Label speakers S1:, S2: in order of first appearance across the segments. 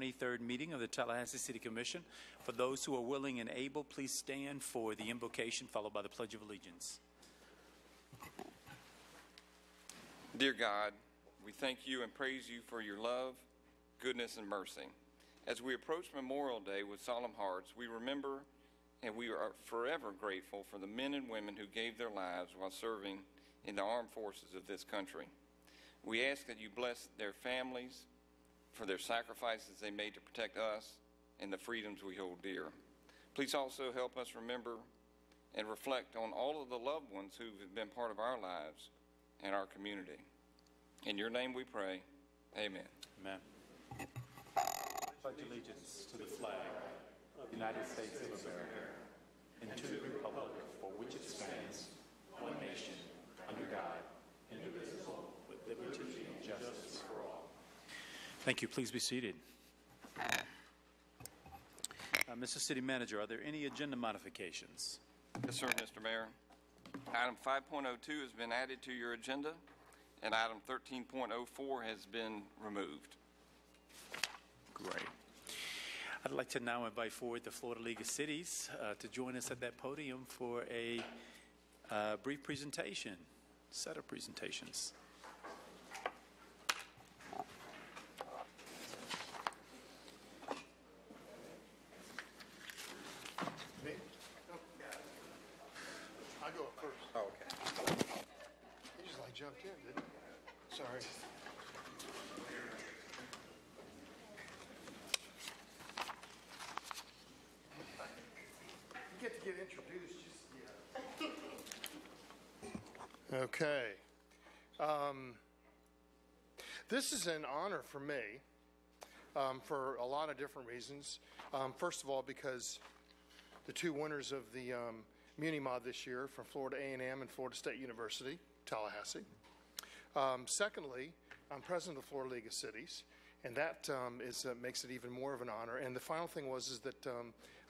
S1: 23rd meeting of the Tallahassee City Commission. For those who are willing and able, please stand for the invocation followed by the Pledge of Allegiance.
S2: Dear God, we thank you and praise you for your love, goodness, and mercy. As we approach Memorial Day with solemn hearts, we remember and we are forever grateful for the men and women who gave their lives while serving in the armed forces of this country. We ask that you bless their families for their sacrifices they made to protect us and the freedoms we hold dear. Please also help us remember and reflect on all of the loved ones who have been part of our lives and our community. In your name we pray. Amen.
S1: Amen. Pledge allegiance to the flag of the United States of America and to the republic for which it stands, one nation, under God, indivisible, with liberty and justice for all. Thank you. Please be seated. Mr. City Manager, are there any agenda modifications?
S2: Yes, sir, Mr. Mayor. Item 5.02 has been added to your agenda, and item 13.04 has been removed.
S1: Great. I'd like to now invite forward the Florida League of Cities to join us at that podium for a brief presentation, set of presentations.
S3: Me? Oh, yeah. I'll go up first.
S2: Oh, okay.
S3: You just like jumped in, didn't you? Sorry. You get to get introduced. Just yeah. Okay. This is an honor for me for a lot of different reasons. First of all, because the two winners of the Muni-Mod this year from Florida A&M and Florida State University, Tallahassee. Secondly, I'm president of the Florida League of Cities, and that makes it even more of an honor. And the final thing is that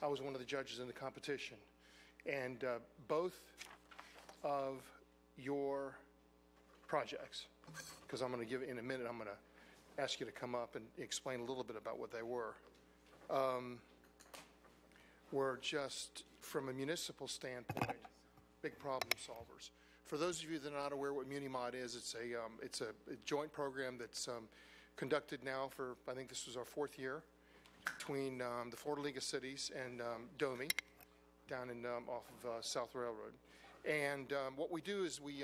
S3: I was one of the judges in the competition. And both of your projects, because I'm going to give in a minute, I'm going to ask you to come up and explain a little bit about what they were just, from a municipal standpoint, big problem solvers. For those of you that are not aware what Muni-Mod is, it's a joint program that's conducted now for, I think this was our 4th year, between the Florida League of Cities and DOMI down in off of South Railroad. And what we do is we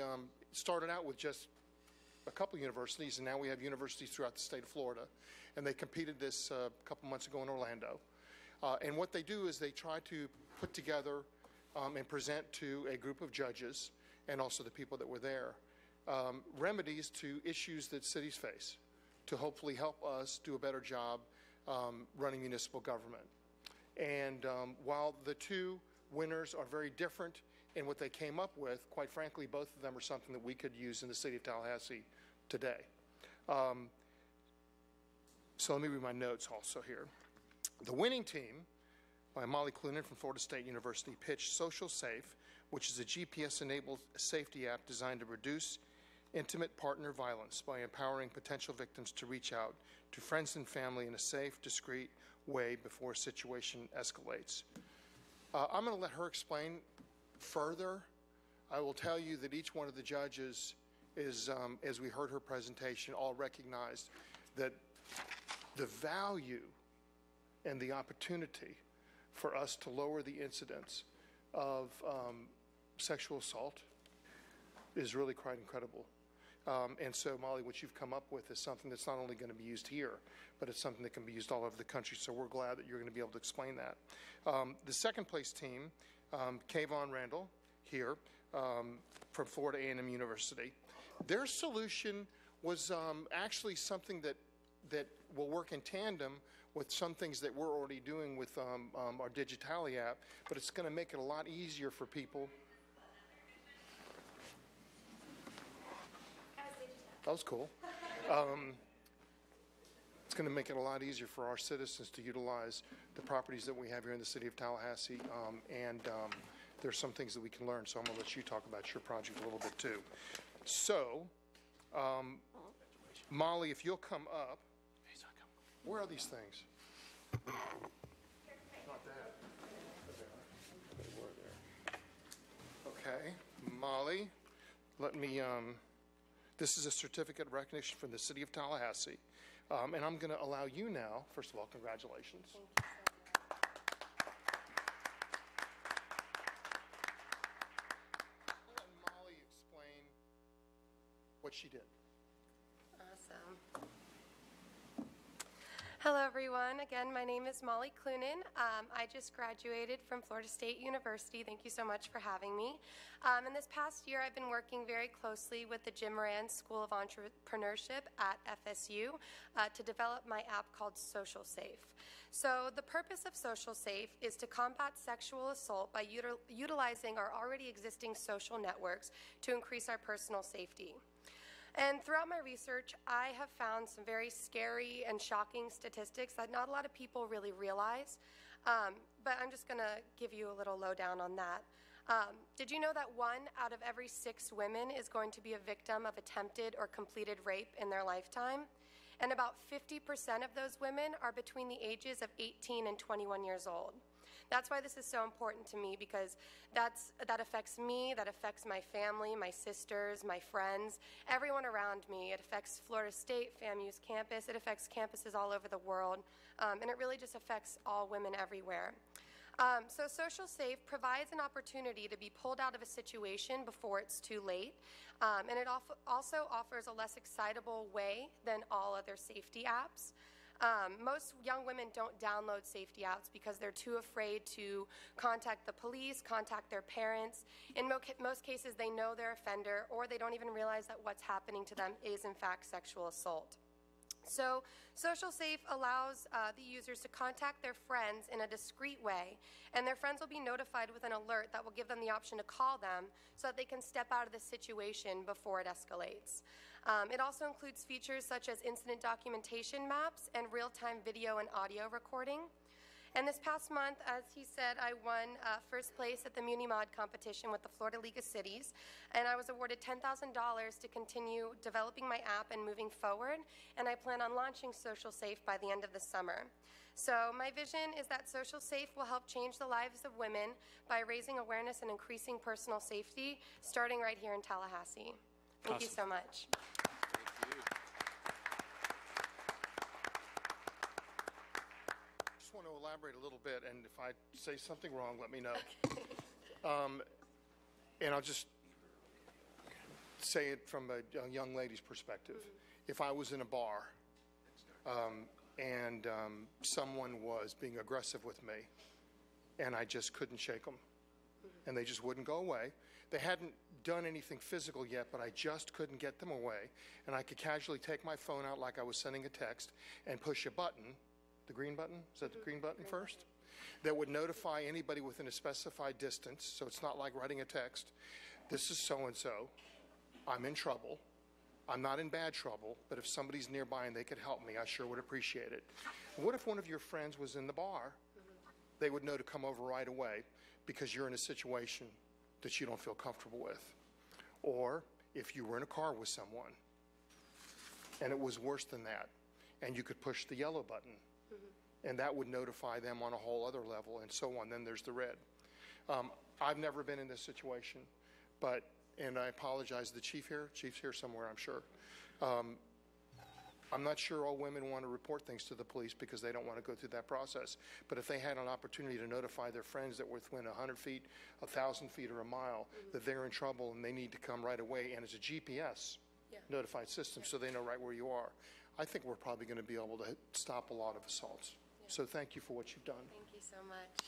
S3: started out with just a couple universities, and now we have universities throughout the state of Florida. And they competed this a couple months ago in Orlando. And what they do is they try to put together and present to a group of judges and also the people that were there remedies to issues that cities face to hopefully help us do a better job running municipal government. And while the two winners are very different in what they came up with, quite frankly, both of them are something that we could use in the city of Tallahassee today. So let me read my notes also here. The winning team, by Molly Clunan from Florida State University, pitched Social Safe, which is a GPS-enabled safety app designed to reduce intimate partner violence by empowering potential victims to reach out to friends and family in a safe, discreet way before a situation escalates. I'm going to let her explain further. I will tell you that each one of the judges is, as we heard her presentation, all recognized that the value and the opportunity for us to lower the incidence of sexual assault is really quite incredible. And so, Molly, what you've come up with is something that's not only going to be used here, but it's something that can be used all over the country. So we're glad that you're going to be able to explain that. The second place team, Kayvon Randall here from Florida A&M University, their solution was actually something that will work in tandem with some things that we're already doing with our Digitali app, but it's going to make it a lot easier for people. That was cool. It's going to make it a lot easier for our citizens to utilize the properties that we have here in the city of Tallahassee, and there's some things that we can learn, so I'm going to let you talk about your project a little bit too. So, Molly, if you'll come up. Where are these things? Not that. Okay, Molly, let me, this is a certificate of recognition from the city of Tallahassee. And I'm going to allow you now, first of all, congratulations.
S4: Thank you so much.
S3: I'll let Molly explain what she did.
S4: Awesome. Hello, everyone. Again, my name is Molly Clunan. I just graduated from Florida State University. Thank you so much for having me. In this past year, I've been working very closely with the Jim Moran School of Entrepreneurship at FSU to develop my app called Social Safe. So the purpose of Social Safe is to combat sexual assault by utilizing our already existing social networks to increase our personal safety. And throughout my research, I have found some very scary and shocking statistics that not a lot of people really realize, but I'm just going to give you a little lowdown on that. Did you know that 1 out of every 6 women is going to be a victim of attempted or completed rape in their lifetime? And about 50% of those women are between the ages of 18 and 21 years old. That's why this is so important to me, because that affects me, that affects my family, my sisters, my friends, everyone around me. It affects Florida State, FAMU's campus. It affects campuses all over the world, and it really just affects all women everywhere. So Social Safe provides an opportunity to be pulled out of a situation before it's too late, and it also offers a less excitable way than all other safety apps. Most young women don't download safety apps because they're too afraid to contact the police, contact their parents. In most cases, they know their offender, or they don't even realize that what's happening to them is, in fact, sexual assault. So Social Safe allows the users to contact their friends in a discreet way, and their friends will be notified with an alert that will give them the option to call them so that they can step out of the situation before it escalates. It also includes features such as incident documentation maps and real-time video and audio recording. And this past month, as he said, I won first place at the MuniMod competition with the Florida League of Cities, and I was awarded $10,000 to continue developing my app and moving forward, and I plan on launching Social Safe by the end of the summer. So my vision is that Social Safe will help change the lives of women by raising awareness and increasing personal safety, starting right here in Tallahassee. Thank you so much.
S3: I just want to elaborate a little bit, and if I say something wrong, let me know. And I'll just say it from a young lady's perspective. If I was in a bar and someone was being aggressive with me, and I just couldn't shake them, and they just wouldn't go away. They hadn't done anything physical yet, but I just couldn't get them away, and I could casually take my phone out like I was sending a text and push a button. The green button? Is that the green button first? That would notify anybody within a specified distance, so it's not like writing a text. This is so-and-so. I'm in trouble. I'm not in bad trouble, but if somebody's nearby and they could help me, I sure would appreciate it. What if one of your friends was in the bar? They would know to come over right away because you're in a situation that you don't feel comfortable with. Or if you were in a car with someone and it was worse than that, and you could push the yellow button, and that would notify them on a whole other level, and so on. Then there's the red. I've never been in this situation, but, and I apologize, the chief's here somewhere, I'm sure. I'm not sure all women want to report things to the police because they don't want to go through that process. But if they had an opportunity to notify their friends that were within 100 feet, 1,000 feet, or a mile, that they're in trouble and they need to come right away, and it's a GPS notified system, so they know right where you are, I think we're probably going to be able to stop a lot of assaults. So thank you for what you've done.
S4: Thank you so much.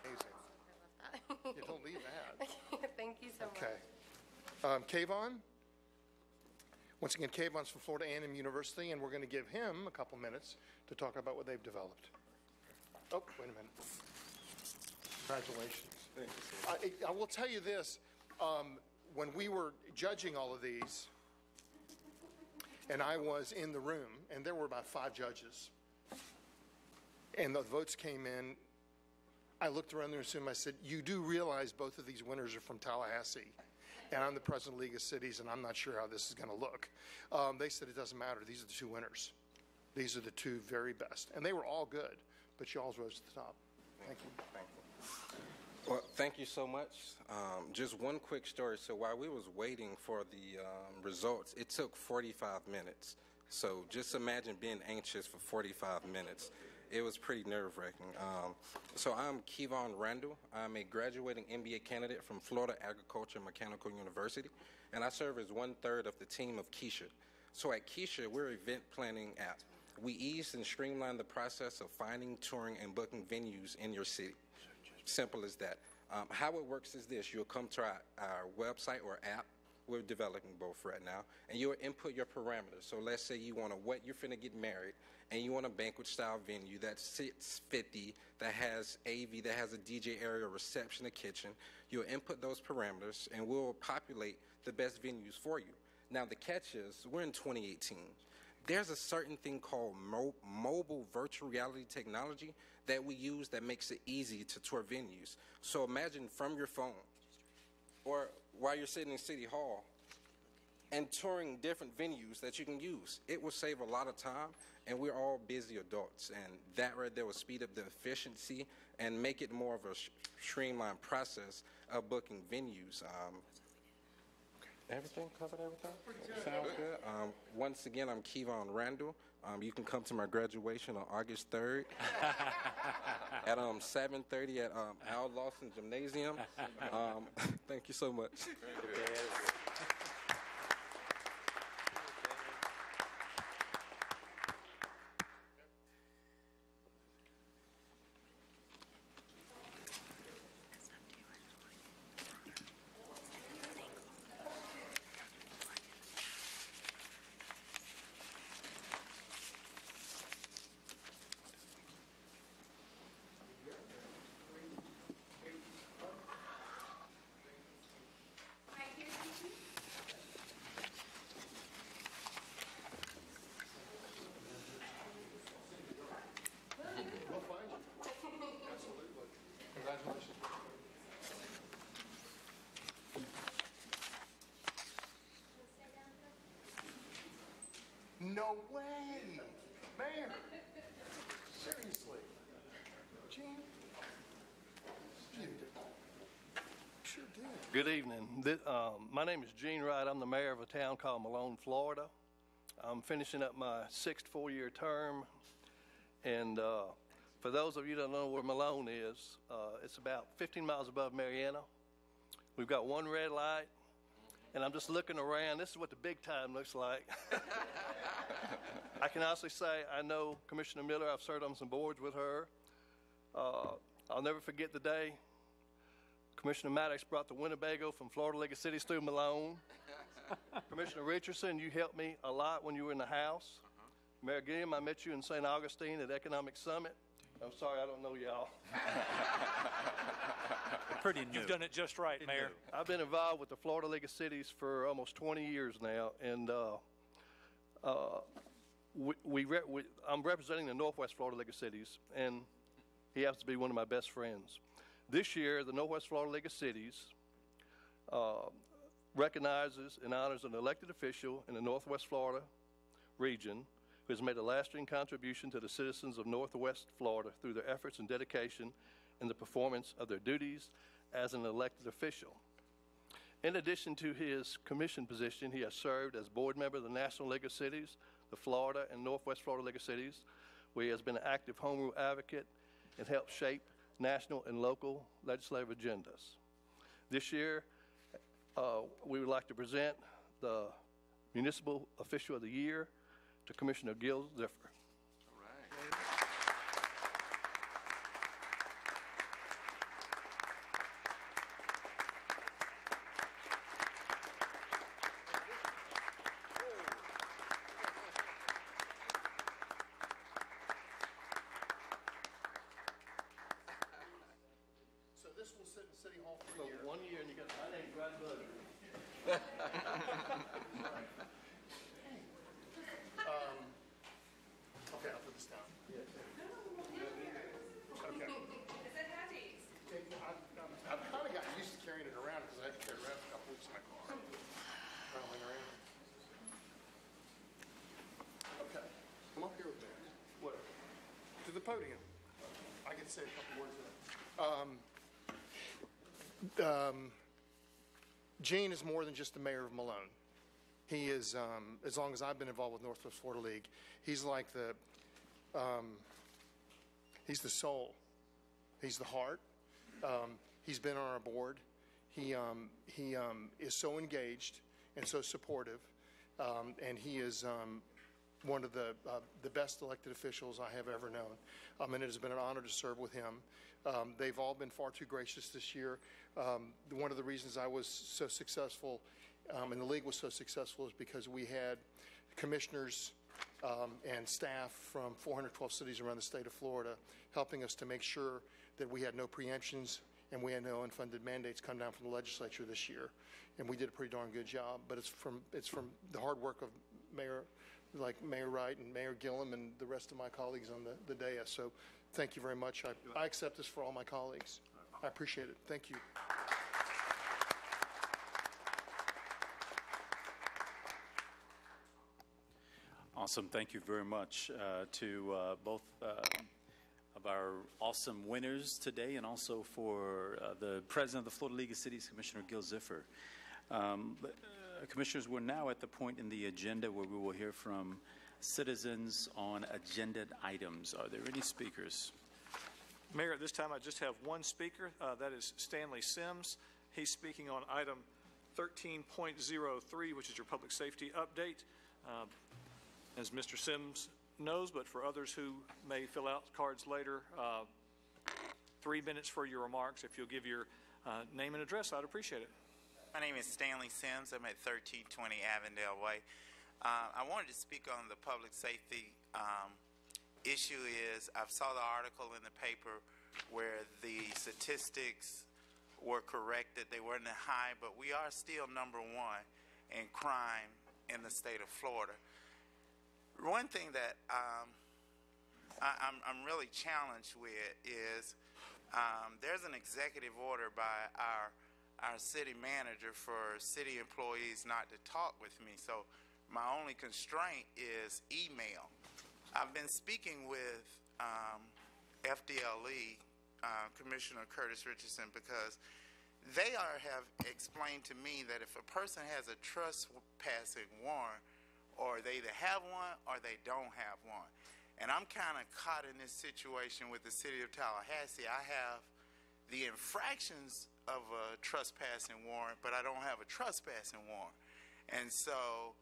S3: Amazing. Yeah, don't leave that.
S4: Thank you so much.
S3: Okay. Kayvon. Once again, Kayvon's from Florida A&M University, and we're going to give him a couple minutes to talk about what they've developed. Oh, wait a minute. Congratulations. Thank you, sir. I will tell you this. When we were judging all of these, and I was in the room, and there were about 5 judges, and the votes came in, I looked around the room and I said, you do realize both of these winners are from Tallahassee. and I'm the president of the League of Cities, and I'm not sure how this is going to look. They said it doesn't matter. These are the two winners. These are the two very best. And they were all good, but y'all's rose to the top. Thank you.
S5: Thank you. Well, thank you so much. Just one quick story. So while we was waiting for the results, it took 45 minutes. So just imagine being anxious for 45 minutes. It was pretty nerve-wracking. So I'm Kevon Randall. I'm a graduating MBA candidate from Florida Agriculture and Mechanical University, and I serve as 1/3 of the team of Keisha. So at Keisha, we're an event planning app. We ease and streamline the process of finding, touring, and booking venues in your city. Simple as that. How it works is this. You'll come to our website or app. We're developing both right now. And you'll input your parameters. So let's say you want you're finna get married, and you want a banquet-style venue that sits 50, that has AV, that has a DJ area, reception, a kitchen. You'll input those parameters, and we'll populate the best venues for you. Now, the catch is we're in 2018. There's a certain thing called mobile virtual reality technology that we use that makes it easy to tour venues. So imagine from your phone or while you're sitting in City Hall and touring different venues that you can use. It will save a lot of time, and we're all busy adults, and that right there will speed up the efficiency and make it more of a streamlined process of booking venues. Everything covered, everything? Sounds good. Once again, I'm Kevon Randall. You can come to my graduation on August 3rd at 7:30 at Al Lawson Gymnasium. Thank you so much.
S3: No way! Mayor! Seriously? Gene? You did. Sure did.
S6: Good evening. My name is Gene Wright. I'm the mayor of a town called Malone, Florida. I'm finishing up my 6th four-year term. And for those of you that don't know where Malone is, it's about 15 miles above Marietta. We've got one red light. And I'm just looking around. This is what the big time looks like. I can honestly say I know Commissioner Miller. I've served on some boards with her. I'll never forget the day Commissioner Maddox brought the Winnebago from Florida League of Cities through Malone. Commissioner Richardson, you helped me a lot when you were in the House. Mayor Gilliam, I met you in St. Augustine at Economic Summit. I'm sorry, I don't know y'all.
S7: Pretty new. You've done it just right, Mayor.
S6: I've been involved with the Florida League of Cities for almost 20 years now, and I'm representing the Northwest Florida League of Cities, and he happens to be one of my best friends. This year, the Northwest Florida League of Cities recognizes and honors an elected official in the Northwest Florida region who has made a lasting contribution to the citizens of Northwest Florida through their efforts and dedication in the performance of their duties as an elected official. In addition to his commission position, he has served as board member of the National League of Cities, the Florida and Northwest Florida League of Cities, where he has been an active home rule advocate and helped shape national and local legislative agendas. This year, we would like to present the Municipal Official of the Year to Commissioner Gil Ziffer.
S3: So this will sit in City Hall for a year.
S6: 1 year, and you got my name right above it.
S3: Okay, I'll put this down. Okay. I've kind of gotten used to carrying it around because I had to carry it around for a couple weeks in my car. the podium. I get to say a couple words. Gene is more than just the mayor of Malone. He is, as long as I've been involved with Northwest Florida League, he's like he's the soul. He's the heart. He's been on our board. He is so engaged and so supportive, and he is one of the best elected officials I have ever known. And it has been an honor to serve with him. They've all been far too gracious this year. One of the reasons I was so successful and the league was so successful is because we had commissioners and staff from 412 cities around the state of Florida helping us to make sure that we had no preemptions and we had no unfunded mandates come down from the legislature this year. And we did a pretty darn good job. But it's from the hard work of Mayor Wright and Mayor Gillum and the rest of my colleagues on the dais. So thank you very much. I accept this for all my colleagues. I appreciate it. Thank you.
S1: Awesome. Thank you very much to both of our awesome winners today, and also for the president of the Florida League of Cities, Commissioner Gil Ziffer. Commissioners, we're now at the point in the agenda where we will hear from citizens on agenda items. Are there any speakers?
S7: Mayor, at this time I just have one speaker. That is Stanley Sims. He's speaking on item 13.03, which is your public safety update. As Mr. Sims knows, but for others who may fill out cards later, 3 minutes for your remarks. If you'll give your name and address, I'd appreciate it.
S8: My name is Stanley Sims. I'm at 1320 Avondale Way. I wanted to speak on the public safety issue. I saw the article in the paper where the statistics were corrected. They weren't high, but we are still number one in crime in the state of Florida. One thing that I'm really challenged with is there's an executive order by our city manager for city employees not to talk with me. So my only constraint is email. I've been speaking with FDLE, Commissioner Curtis Richardson, because they have explained to me that if a person has a trespassing warrant, or they either have one or they don't have one. And I'm kind of caught in this situation with the city of Tallahassee. I have the infractions of a trespassing warrant, but I don't have a trespassing warrant. And so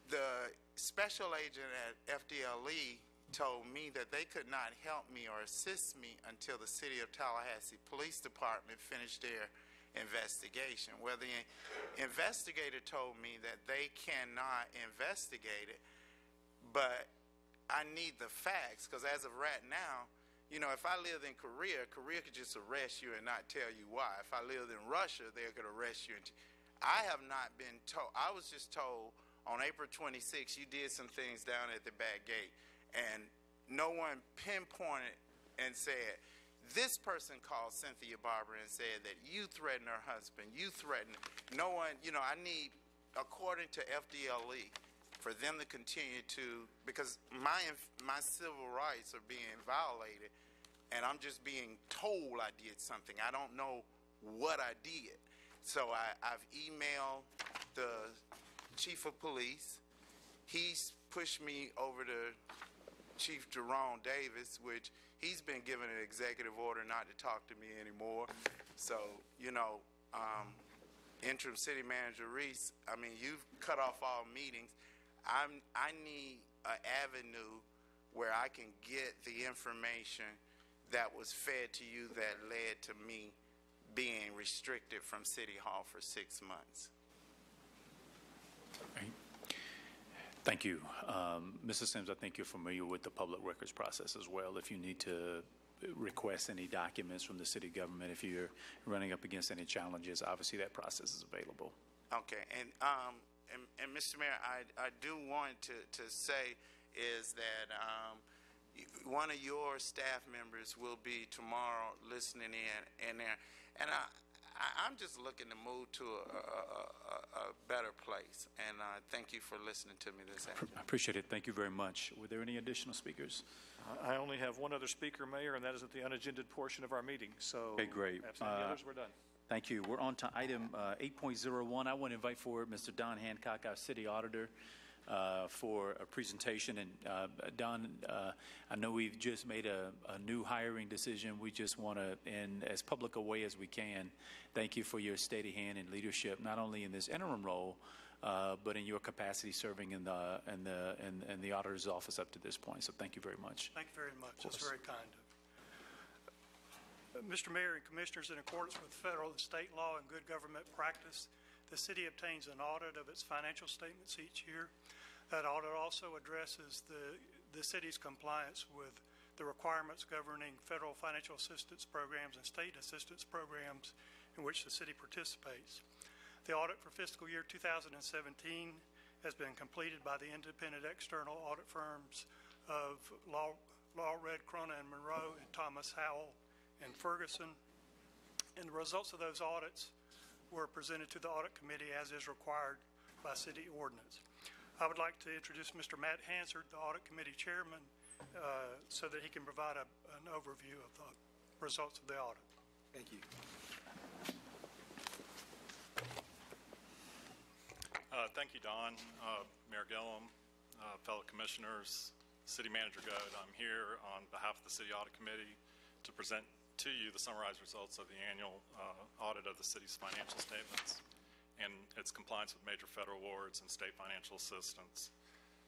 S8: the special agent at FDLE told me that they could not help me or assist me until the city of Tallahassee Police Department finished their investigation. Well, the investigator told me that they cannot investigate it, but I need the facts, because as of right now, you know, if I lived in Korea could just arrest you and not tell you why. If I lived in Russia, they could arrest you. I have not been told. I was just told on April 26th you did some things down at the back gate, and no one pinpointed and said, this person called Cynthia Barber and said that you threatened her husband, you threatened. No one, you know, I need, according to FDLE, for them to continue to, because my civil rights are being violated, and I'm just being told I did something. I don't know what I did. So I've emailed the chief of police. He's pushed me over to Chief Jerome Davis, which he's been given an executive order not to talk to me anymore. So, you know, interim city manager Reese, I mean, you've cut off all meetings. I need an avenue where I can get the information that was fed to you that led to me being restricted from City Hall for 6 months.
S1: Right. Thank you. Mrs. Sims, I think you're familiar with the public records process as well. If you need to request any documents from the city government, if you're running up against any challenges, obviously that process is available.
S8: Okay. And Mr. Mayor, I do want to say is that one of your staff members will be tomorrow listening in there. And I'm just looking to move to a better place. And thank you for listening to me this afternoon.
S1: I appreciate it. Thank you very much. Were there any additional speakers?
S7: I only have one other speaker, Mayor, and that is at the unagended portion of our meeting. So,
S9: Okay, great.
S7: absent any others, we're done.
S9: Thank you. We're on to item 8.01. I want to invite forward Mr. Don Hancock, our city auditor, for a presentation. And Don, I know we've just made a new hiring decision. We just want to, in as public a way as we can, thank you for your steady hand and leadership, not only in this interim role, but in your capacity serving in the auditor's office up to this point. So thank you very much.
S10: Thank you very much. That's very kind of Mr. Mayor and Commissioners, in accordance with federal and state law and good government practice, the city obtains an audit of its financial statements each year. That audit also addresses the city's compliance with the requirements governing federal financial assistance programs and state assistance programs in which the city participates. The audit for fiscal year 2017 has been completed by the independent external audit firms of Law Red, Crona and Monroe, and Thomas Howell and Ferguson. And the results of those audits were presented to the audit committee as is required by city ordinance. I would like to introduce Mr. Matt Hansard, the audit committee chairman, so that he can provide an overview of the results of the audit.
S11: Thank you.
S12: Thank you, Don, Mayor Gillum, fellow commissioners, City Manager Goad. I'm here on behalf of the City Audit Committee to present to you the summarized results of the annual audit of the city's financial statements and its compliance with major federal awards and state financial assistance.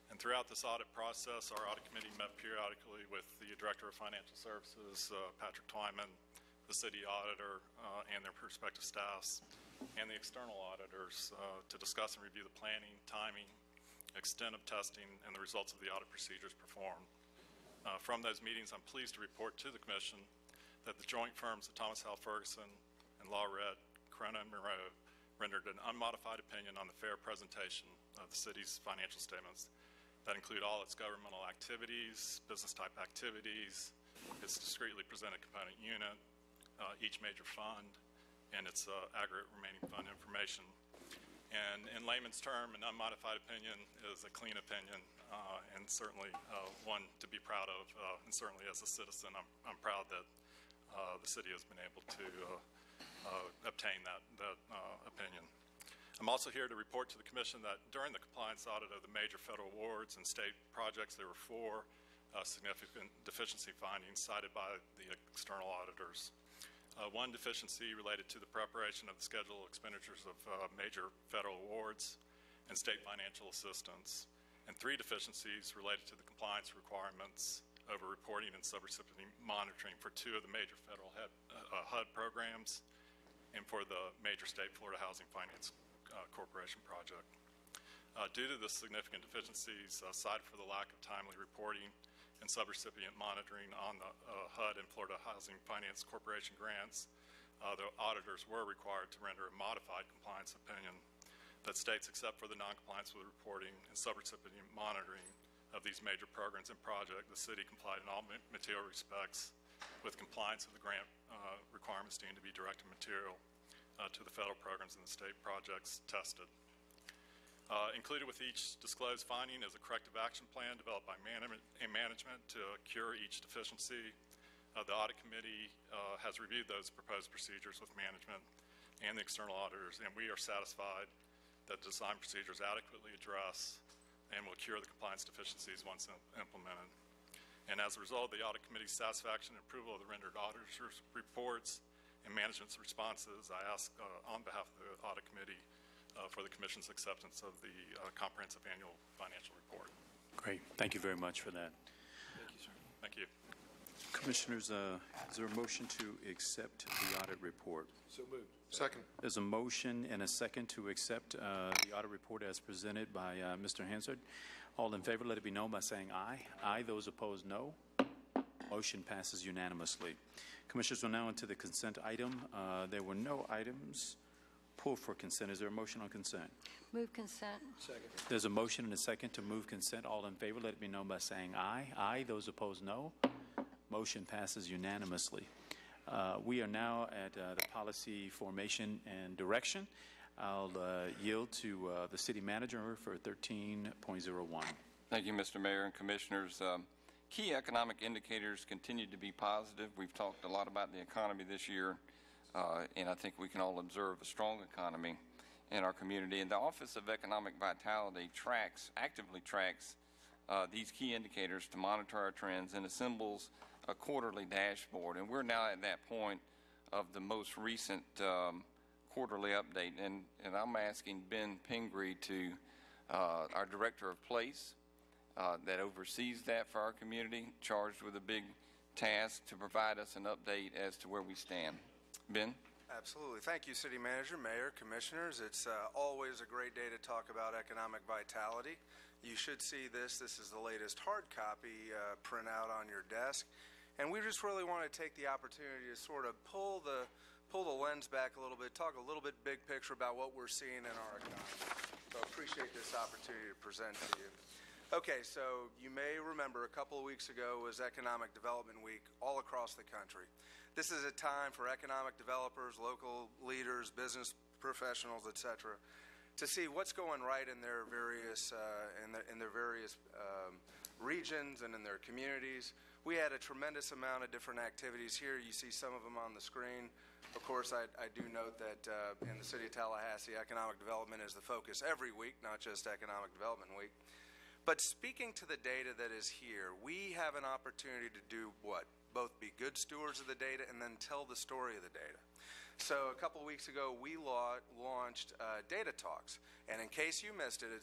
S12: And throughout this audit process, our audit committee met periodically with the Director of Financial Services, Patrick Twyman, the city auditor, and their prospective staffs, and the external auditors to discuss and review the planning, timing, extent of testing, and the results of the audit procedures performed. From those meetings, I'm pleased to report to the Commission that the joint firms of Thomas Howell Ferguson and Law Red, Crona and Monroe rendered an unmodified opinion on the fair presentation of the city's financial statements that include all its governmental activities, business type activities, its discretely presented component unit, each major fund, and its aggregate remaining fund information. And in layman's term, an unmodified opinion is a clean opinion, and certainly one to be proud of. And certainly as a citizen, I'm proud that the city has been able to obtain that opinion. I'm also here to report to the Commission that during the compliance audit of the major federal awards and state projects, there were 4 significant deficiency findings cited by the external auditors. One deficiency related to the preparation of the schedule expenditures of major federal awards and state financial assistance, and 3 deficiencies related to the compliance requirements over reporting and subrecipient monitoring for 2 of the major federal HUD programs and for the major state Florida Housing Finance Corporation project. Due to the significant deficiencies cited for the lack of timely reporting and subrecipient monitoring on the HUD and Florida Housing Finance Corporation grants, the auditors were required to render a modified compliance opinion that states, except for the noncompliance with reporting and subrecipient monitoring of these major programs and projects, the city complied in all material respects with compliance of the grant requirements deemed to be directed material to the federal programs and the state projects tested. Included with each disclosed finding is a corrective action plan developed by management to cure each deficiency. The audit committee has reviewed those proposed procedures with management and the external auditors, and we are satisfied that the design procedures adequately address and will cure the compliance deficiencies once implemented. And as a result of the audit committee's satisfaction and approval of the rendered auditors' reports and management's responses, I ask on behalf of the audit committee for the Commission's acceptance of the comprehensive annual financial report.
S9: Great. Thank you very much for that.
S12: Thank you, sir. Thank you.
S9: Commissioners, is there a motion to accept the audit report?
S11: So moved.
S3: Second.
S9: There's a motion and a second to accept the audit report as presented by Mr. Hansard. All in favor, let it be known by saying aye. Aye. Those opposed, no. Motion passes unanimously. Commissioners, we're now into the consent item. There were no items pulled for consent. Is there a motion on consent?
S13: Move consent.
S11: Second.
S9: There's a motion and a second to move consent. All in favor, let it be known by saying aye. Aye. Those opposed, no. Motion passes unanimously. We are now at the policy formation and direction. I'll yield to the city manager for 13.01.
S2: Thank you, Mr. Mayor and Commissioners. Key economic indicators continue to be positive. We've talked a lot about the economy this year, and I think we can all observe a strong economy in our community. And the Office of Economic Vitality actively tracks these key indicators to monitor our trends and assembles a quarterly dashboard. And we're now at that point of the most recent quarterly update. And I'm asking Ben Pingree to, our Director of Place, that oversees that for our community, charged with a big task to provide us an update as to where we stand. Ben?
S11: Absolutely. Thank you, City Manager, Mayor, Commissioners. It's always a great day to talk about economic vitality. You should see this. This is the latest hard copy printout on your desk. And we just really want to take the opportunity to sort of pull the lens back a little bit, talk a little bit big picture about what we're seeing in our economy. So I appreciate this opportunity to present to you. Okay, so you may remember a couple of weeks ago was Economic Development Week all across the country. This is a time for economic developers, local leaders, business professionals, etc., to see what's going right in their various regions and in their communities. We had a tremendous amount of different activities here. You see some of them on the screen. Of course, I do note that in the city of Tallahassee, economic development is the focus every week, not just Economic Development Week. But speaking to the data that is here, we have an opportunity to do what? Both be good stewards of the data and then tell the story of the data. So a couple weeks ago, we launched Data Talks. And in case you missed it,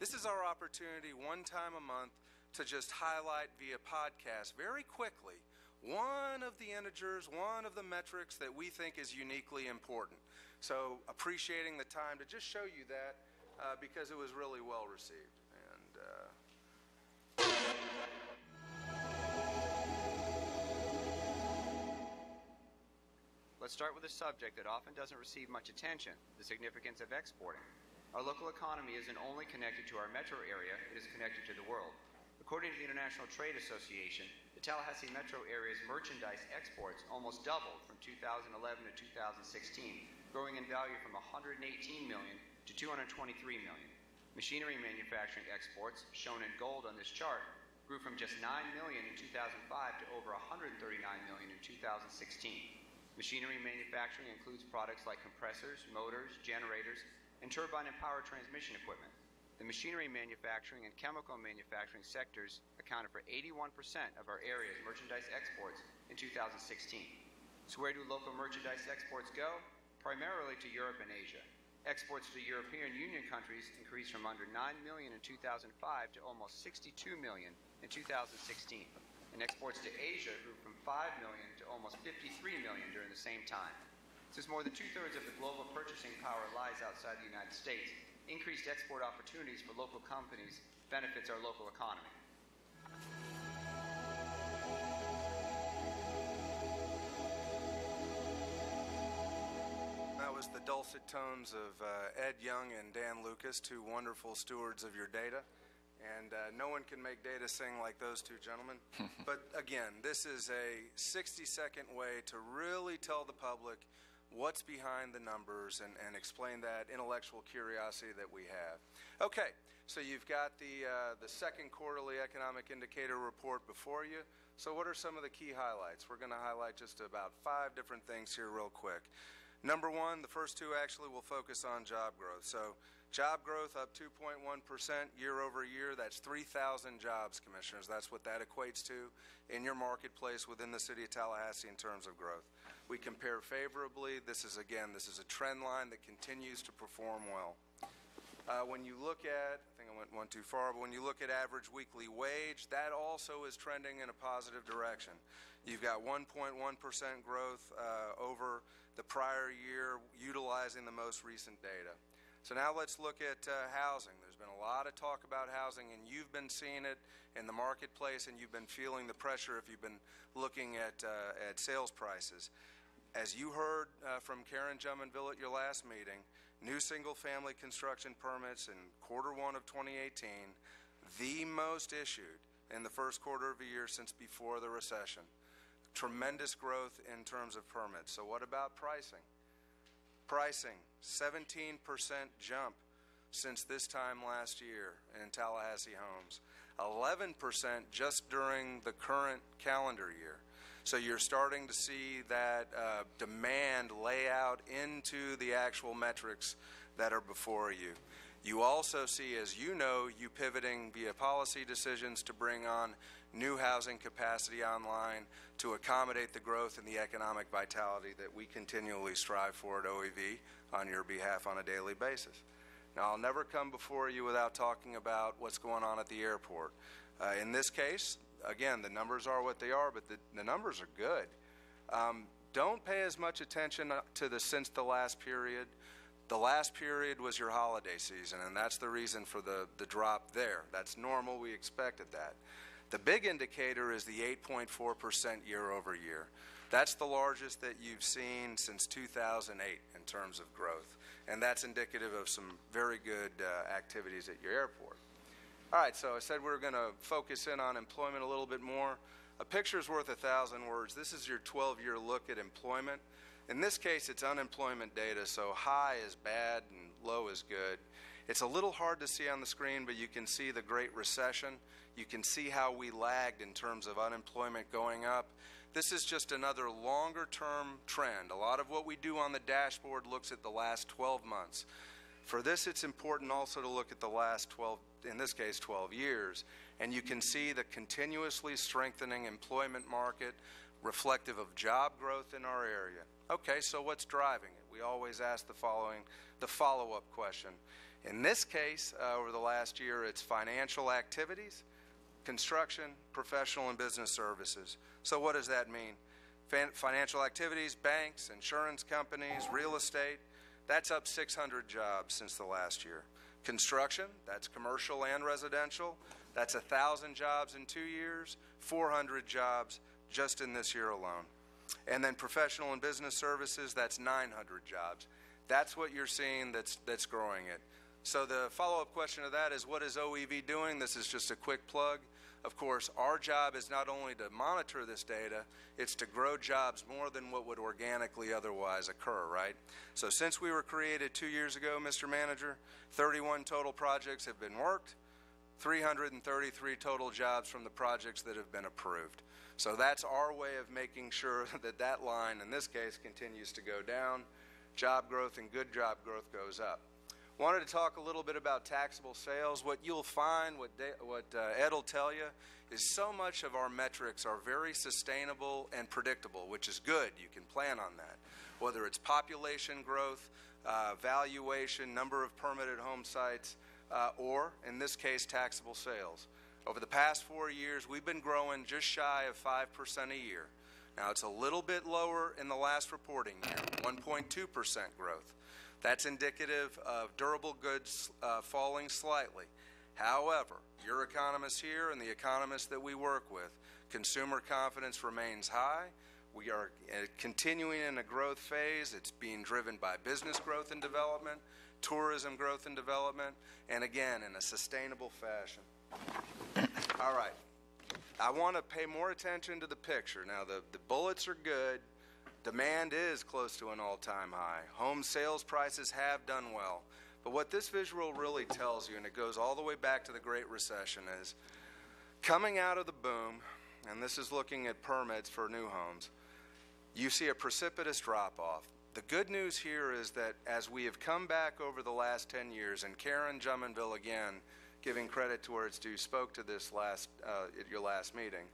S11: this is our opportunity one time a month to just highlight via podcast very quickly one of the integers, one of the metrics that we think is uniquely important. So appreciating the time to just show you that because it was really well received.
S13: Let's start with a subject that often doesn't receive much attention, the significance of exporting. Our local economy isn't only connected to our metro area, it is connected to the world. According to the International Trade Association, the Tallahassee metro area's merchandise exports almost doubled from 2011 to 2016, growing in value from $118 million to $223 million. Machinery manufacturing exports, shown in gold on this chart, grew from just $9 million in 2005 to over $139 million in 2016. Machinery manufacturing includes products like compressors, motors, generators, and turbine and power transmission equipment. The machinery manufacturing and chemical manufacturing sectors accounted for 81% of our area's merchandise exports in 2016. So where do local merchandise exports go? Primarily to Europe and Asia. Exports to European Union countries increased from under $9 million in 2005 to almost $62 million in 2016. And exports to Asia grew from $5 million to almost $53 million during the same time. Since more than two-thirds of the global purchasing power lies outside the United States, increased export opportunities for local companies benefits our local economy.
S11: That was the dulcet tones of Ed Young and Dan Lucas, two wonderful stewards of your data. And no one can make data sing like those two gentlemen. But again, this is a 60-second way to really tell the public what's behind the numbers and explain that intellectual curiosity that we have. Okay, so you've got the second quarterly economic indicator report before you. So what are some of the key highlights? We're going to highlight just about 5 different things here real quick. Number one, the first two actually will focus on job growth. So job growth up 2.1% year over year. That's 3,000 jobs, Commissioners. That's what that equates to in your marketplace within the city of Tallahassee in terms of growth. We compare favorably. This is a trend line that continues to perform well. When you look at, I think I went one too far, but when you look at average weekly wage, that also is trending in a positive direction. You've got 1.1% growth over the prior year utilizing the most recent data. So now let's look at housing. There's been a lot of talk about housing, and you've been seeing it in the marketplace, and you've been feeling the pressure if you've been looking at sales prices. As you heard from Karen Jumonville at your last meeting, new single-family construction permits in Q1 of 2018, the most issued in the first quarter of the year since before the recession. Tremendous growth in terms of permits. So what about pricing? Pricing, 17% jump since this time last year in Tallahassee homes. 11% just during the current calendar year. So you're starting to see that demand lay out into the actual metrics that are before you. You also see, as you know, you pivoting via policy decisions to bring on new housing capacity online to accommodate the growth and the economic vitality that we continually strive for at OEV on your behalf on a daily basis. Now, I'll never come before you without talking about what's going on at the airport. In this case, again, the numbers are what they are, but the numbers are good. Don't pay as much attention to the since the last period. The last period was your holiday season, and that's the reason for the drop there. That's normal. We expected that. The big indicator is the 8.4% year over year. That's the largest that you've seen since 2008 in terms of growth, and that's indicative of some very good activities at your airport. All right, so I said we were going to focus in on employment a little bit more. A picture's worth 1,000 words. This is your 12-year look at employment. In this case, it's unemployment data, so high is bad and low is good. It's a little hard to see on the screen, but you can see the Great Recession. You can see how we lagged in terms of unemployment going up. This is just another longer-term trend. A lot of what we do on the dashboard looks at the last 12 months. For this, it's important also to look at the last 12, in this case, 12 years, and you can see the continuously strengthening employment market reflective of job growth in our area. Okay, so what's driving it? We always ask the follow-up question. In this case, over the last year, it's financial activities, construction, professional and business services. So what does that mean? Financial activities, banks, insurance companies, real estate, that's up 600 jobs since the last year. Construction, that's commercial and residential, that's 1,000 jobs in 2 years, 400 jobs just in this year alone. And then professional and business services, that's 900 jobs. That's what you're seeing that's growing it. So the follow-up question to that is, what is OEV doing? This is just a quick plug. Of course, our job is not only to monitor this data, it's to grow jobs more than what would organically otherwise occur, right? So since we were created 2 years ago, Mr. Manager, 31 total projects have been worked, 333 total jobs from the projects that have been approved. So that's our way of making sure that that line, in this case, continues to go down. Job growth and good job growth goes up. Wanted to talk a little bit about taxable sales. What you'll find, what Ed will tell you, is so much of our metrics are very sustainable and predictable, which is good. You can plan on that. Whether it's population growth, valuation, number of permitted home sites, or, in this case, taxable sales. Over the past 4 years, we've been growing just shy of 5% a year. Now, it's a little bit lower in the last reporting year, 1.2% growth. That's indicative of durable goods falling slightly. However, your economists here and the economists that we work with, consumer confidence remains high. We are continuing in a growth phase. It's being driven by business growth and development, tourism growth and development, and again, in a sustainable fashion. All right. I want to pay more attention to the picture. Now, the bullets are good. Demand is close to an all-time high. Home sales prices have done well. But what this visual really tells you, and it goes all the way back to the Great Recession, is coming out of the boom, and this is looking at permits for new homes, you see a precipitous drop-off. The good news here is that as we have come back over the last 10 years, and Karen Jumonville, again, giving credit to where it's due, spoke to this at your last meeting,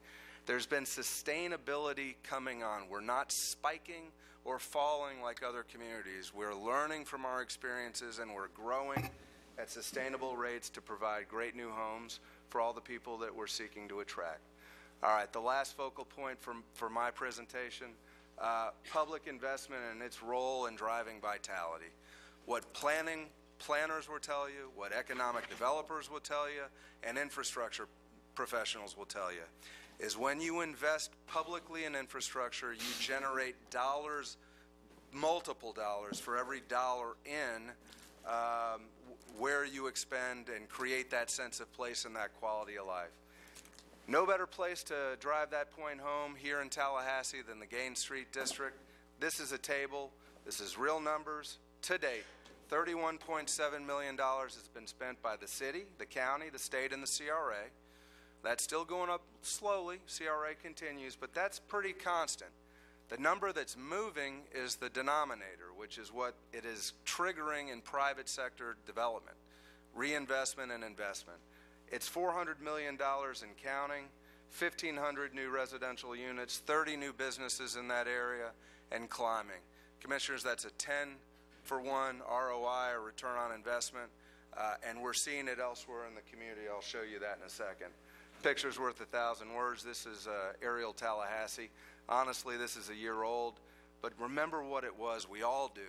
S11: there's been sustainability coming on. We're not spiking or falling like other communities. We're learning from our experiences, and we're growing at sustainable rates to provide great new homes for all the people that we're seeking to attract. All right, the last focal point for my presentation, public investment and its role in driving vitality. What planners will tell you, what economic developers will tell you, and infrastructure professionals will tell you, is when you invest publicly in infrastructure, you generate dollars, multiple dollars for every dollar in where you expend and create that sense of place and that quality of life. No better place to drive that point home here in Tallahassee than the Gaines Street District. This is a table. This is real numbers. To date, $31.7 million has been spent by the city, the county, the state, and the CRA. That's still going up slowly. CRA continues, but that's pretty constant. The number that's moving is the denominator, which is what it is triggering in private sector development, reinvestment and investment. It's $400 million and counting, 1,500 new residential units, 30 new businesses in that area, and climbing. Commissioners, that's a 10-for-1 ROI, or return on investment, and we're seeing it elsewhere in the community. I'll show you that in a second. Picture's worth 1,000 words. This is aerial Tallahassee. Honestly, this is a year old, but remember what it was. We all do,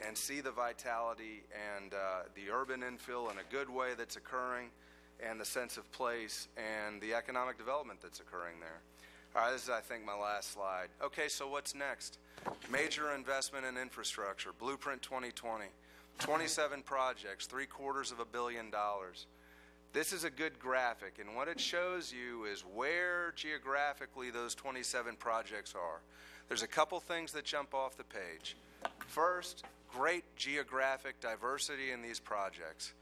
S11: and see the vitality and the urban infill in a good way that's occurring, and the sense of place and the economic development that's occurring there. All right, this is, I think, my last slide. Okay, so what's next? Major investment in infrastructure, Blueprint 2020, 27 projects, $750 million. This is a good graphic, and what it shows you is where geographically those 27 projects are. There's a couple things that jump off the page. First, great geographic diversity in these projects.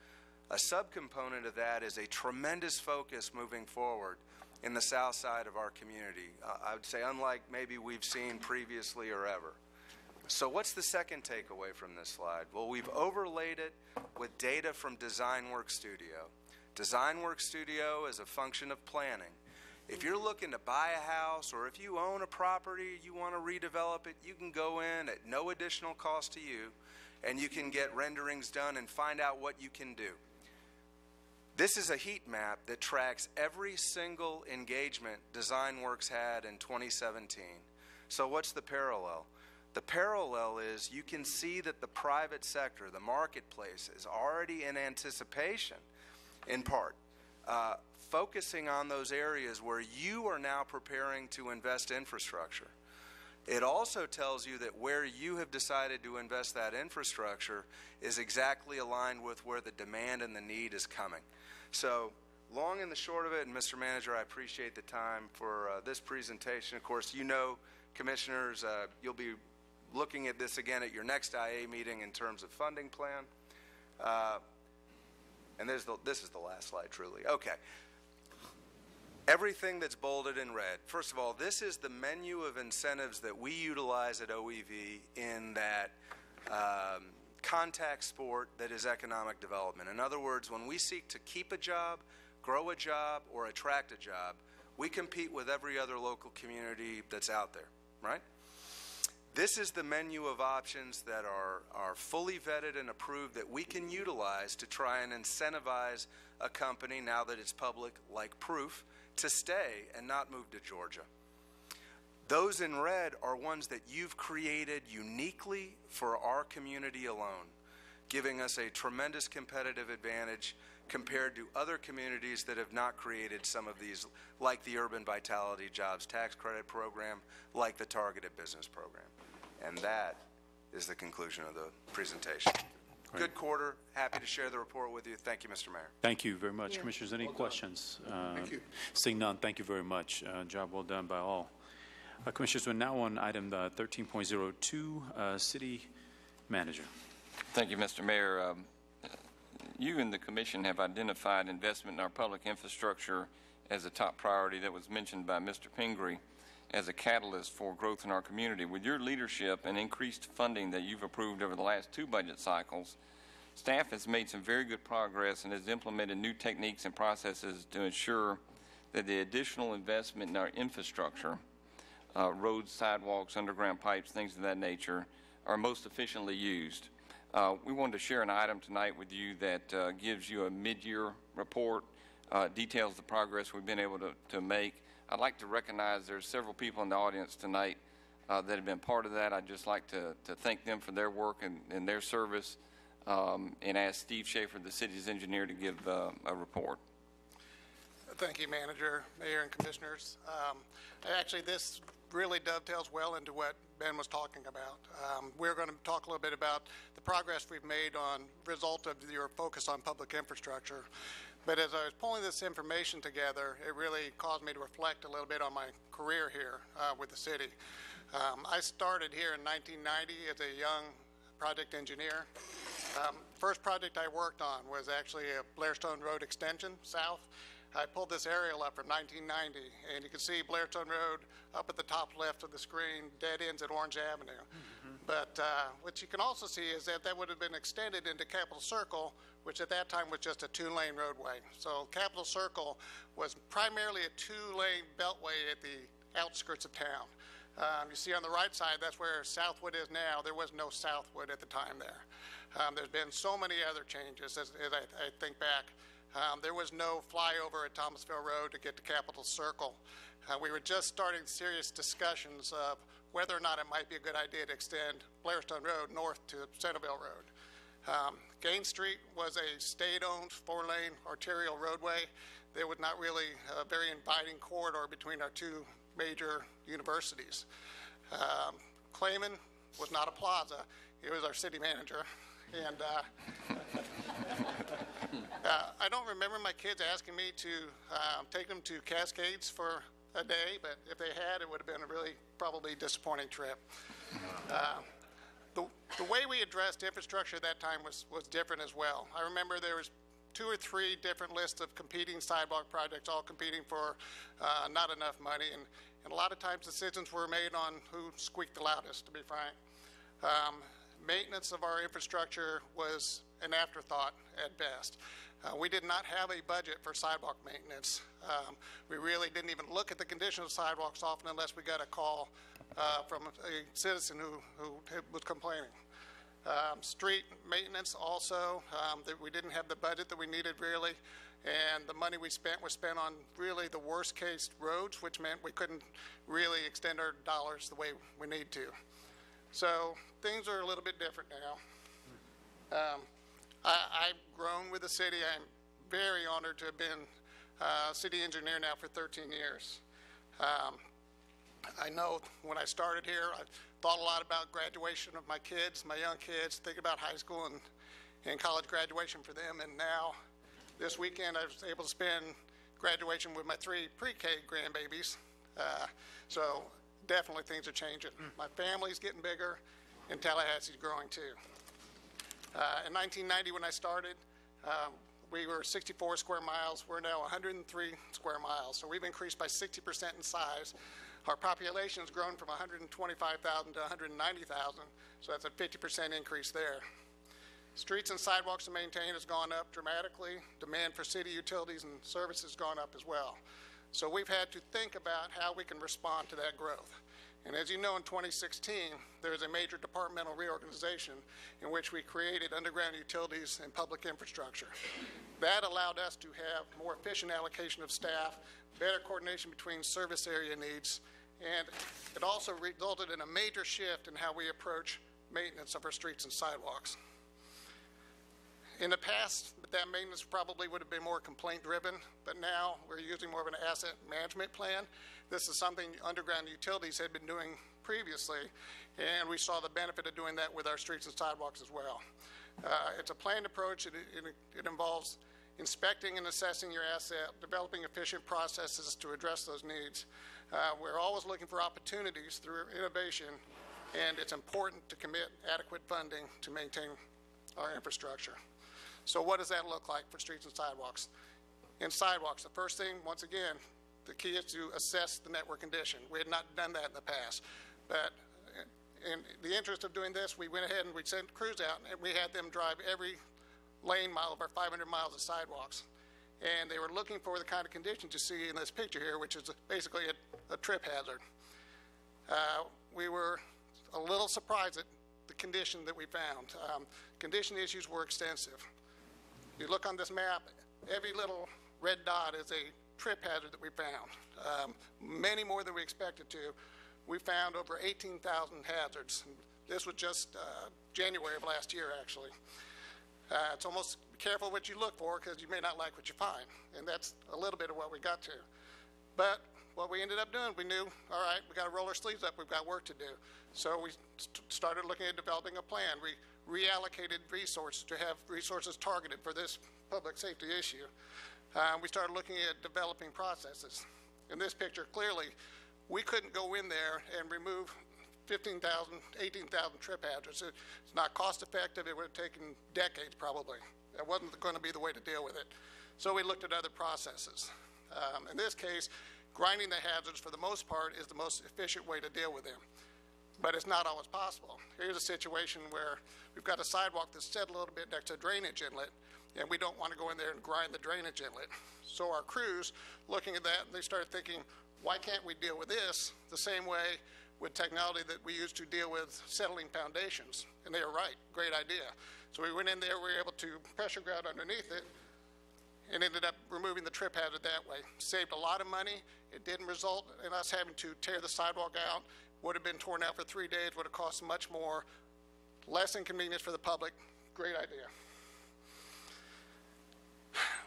S11: A subcomponent of that is a tremendous focus moving forward in the south side of our community. I would say unlike maybe we've seen previously or ever. So what's the second takeaway from this slide? Well, we've overlaid it with data from DesignWorks Studio. DesignWorks Studio is a function of planning. If you're looking to buy a house, or if you own a property, you want to redevelop it, you can go in at no additional cost to you, and you can get renderings done and find out what you can do. This is a heat map that tracks every single engagement DesignWorks had in 2017. So what's the parallel? The parallel is you can see that the private sector, the marketplace, is already in anticipation, in part, focusing on those areas where you are now preparing to invest infrastructure. It also tells you that where you have decided to invest that infrastructure is exactly aligned with where the demand and the need is coming. So, long and the short of it, and Mr. Manager, I appreciate the time for this presentation. Of course, you know, Commissioners, you'll be looking at this again at your next IA meeting in terms of funding plan. And this is the last slide, truly. Okay. Everything that's bolded in red. First of all, this is the menu of incentives that we utilize at OEV in that contact sport that is economic development. In other words, when we seek to keep a job, grow a job, or attract a job, we compete with every other local community that's out there, right? This is the menu of options that are fully vetted and approved that we can utilize to try and incentivize a company, now that it's public, like Proof, to stay and not move to Georgia. Those in red are ones that you've created uniquely for our community alone, giving us a tremendous competitive advantage compared to other communities that have not created some of these, like the Urban Vitality Jobs Tax Credit Program, like the Targeted Business Program. And that is the conclusion of the presentation.
S9: Great.
S11: Good quarter. Happy to share the report with you. Thank you, Mr. Mayor.
S9: Thank you very much. Commissioners, any questions?
S3: Thank you.
S9: Seeing none, thank you very much. Job well done by all. Commissioners, we're now on item 13.02, City Manager.
S2: Thank you, Mr. Mayor. You and the Commission have identified investment in our public infrastructure as a top priority that was mentioned by Mr. Pingree as a catalyst for growth in our community. With your leadership and increased funding that you've approved over the last 2 budget cycles, staff has made some very good progress and has implemented new techniques and processes to ensure that the additional investment in our infrastructure, roads, sidewalks, underground pipes, things of that nature, are most efficiently used. We wanted to share an item tonight with you that gives you a mid-year report, details the progress we've been able to make. I'd like to recognize there's several people in the audience tonight that have been part of that. I'd just like to thank them for their work and their service, and ask Steve Schaefer, the city's engineer, to give a report.
S14: Thank you, Manager, Mayor, and Commissioners. Actually, this really dovetails well into what Ben was talking about. We're going to talk a little bit about the progress we've made on result of your focus on public infrastructure. But as I was pulling this information together, it really caused me to reflect a little bit on my career here with the city. I started here in 1990 as a young project engineer. First project I worked on was actually a Blairstone Road extension south. I pulled this aerial up from 1990, and you can see Blairstone Road up at the top left of the screen, dead ends at Orange Avenue. But what you can also see is that that would have been extended into Capitol Circle, which at that time was just a two-lane roadway. So Capitol Circle was primarily a two-lane beltway at the outskirts of town. You see on the right side, that's where Southwood is now. There was no Southwood at the time there. There's been so many other changes as I think back. There was no flyover at Thomasville Road to get to Capitol Circle. We were just starting serious discussions of whether or not it might be a good idea to extend Blairstone Road north to Centerville Road. Gaines Street was a state-owned four-lane arterial roadway. There was not really a very inviting corridor between our two major universities. Clayman was not a plaza. He was our city manager. And I don't remember my kids asking me to take them to Cascades for a day, but if they had, it would have been a really probably disappointing trip. The way we addressed infrastructure at that time was different as well. I remember there was 2 or 3 different lists of competing sidewalk projects, all competing for not enough money, and a lot of times decisions were made on who squeaked the loudest, to be frank. Maintenance of our infrastructure was an afterthought at best. We did not have a budget for sidewalk maintenance. We really didn't even look at the condition of sidewalks often unless we got a call from a citizen who was complaining. Street maintenance also, that we didn't have the budget that we needed really, and the money we spent was spent on really the worst case roads, which meant we couldn't really extend our dollars the way we need to. So things are a little bit different now. I've grown with the city. I'm very honored to have been city engineer now for 13 years. I know when I started here, I thought a lot about graduation of my kids, my young kids, think about high school and college graduation for them. And now, this weekend, I was able to spend graduation with my 3 pre-K grandbabies. So definitely things are changing. My family's getting bigger, and Tallahassee's growing too. In 1990, when I started, we were 64 square miles. We're now 103 square miles. So we've increased by 60% in size. Our population has grown from 125,000 to 190,000. So that's a 50% increase there. Streets and sidewalks to maintain has gone up dramatically. Demand for city utilities and services has gone up as well. So we've had to think about how we can respond to that growth. And as you know, in 2016, there was a major departmental reorganization in which we created underground utilities and public infrastructure. That allowed us to have more efficient allocation of staff, better coordination between service area needs, and it also resulted in a major shift in how we approach maintenance of our streets and sidewalks. In the past, that maintenance probably would have been more complaint-driven, but now we're using more of an asset management plan. This is something underground utilities had been doing previously, and we saw the benefit of doing that with our streets and sidewalks as well. It's a planned approach. It involves inspecting and assessing your asset, developing efficient processes to address those needs. We're always looking for opportunities through innovation, and it's important to commit adequate funding to maintain our infrastructure. So what does that look like for streets and sidewalks? In sidewalks, the first thing, once again, the key is to assess the network condition. We had not done that in the past, but in the interest of doing this, we went ahead and we sent crews out and we had them drive every lane mile of our 500 miles of sidewalks. And they were looking for the kind of conditions you see in this picture here, which is basically a trip hazard. We were a little surprised at the condition that we found. Condition issues were extensive. You look on this map, every little red dot is a trip hazard that we found, many more than we expected to. We found over 18,000 hazards. This was just January of last year, actually. It's almost be careful what you look for because you may not like what you find, and that's a little bit of what we got to. But what we ended up doing, we knew, all right, we got to roll our sleeves up, we've got work to do. So we started looking at developing a plan. We reallocated resources to have resources targeted for this public safety issue. We started looking at developing processes. In this picture, clearly, we couldn't go in there and remove 15,000, 18,000 trip hazards. It's not cost effective. It would have taken decades probably. That wasn't going to be the way to deal with it. So we looked at other processes. In this case, grinding the hazards, for the most part, is the most efficient way to deal with them. But it's not always possible. Here's a situation where we've got a sidewalk that's set a little bit next to a drainage inlet, and we don't want to go in there and grind the drainage inlet. So our crews, looking at that, they started thinking, why can't we deal with this the same way with technology that we use to deal with settling foundations? And they were right, great idea. So we went in there, we were able to pressure grout underneath it, and ended up removing the trip hazard that way. Saved a lot of money. It didn't result in us having to tear the sidewalk out. Would have been torn out for 3 days, would have cost much more, less inconvenience for the public. Great idea.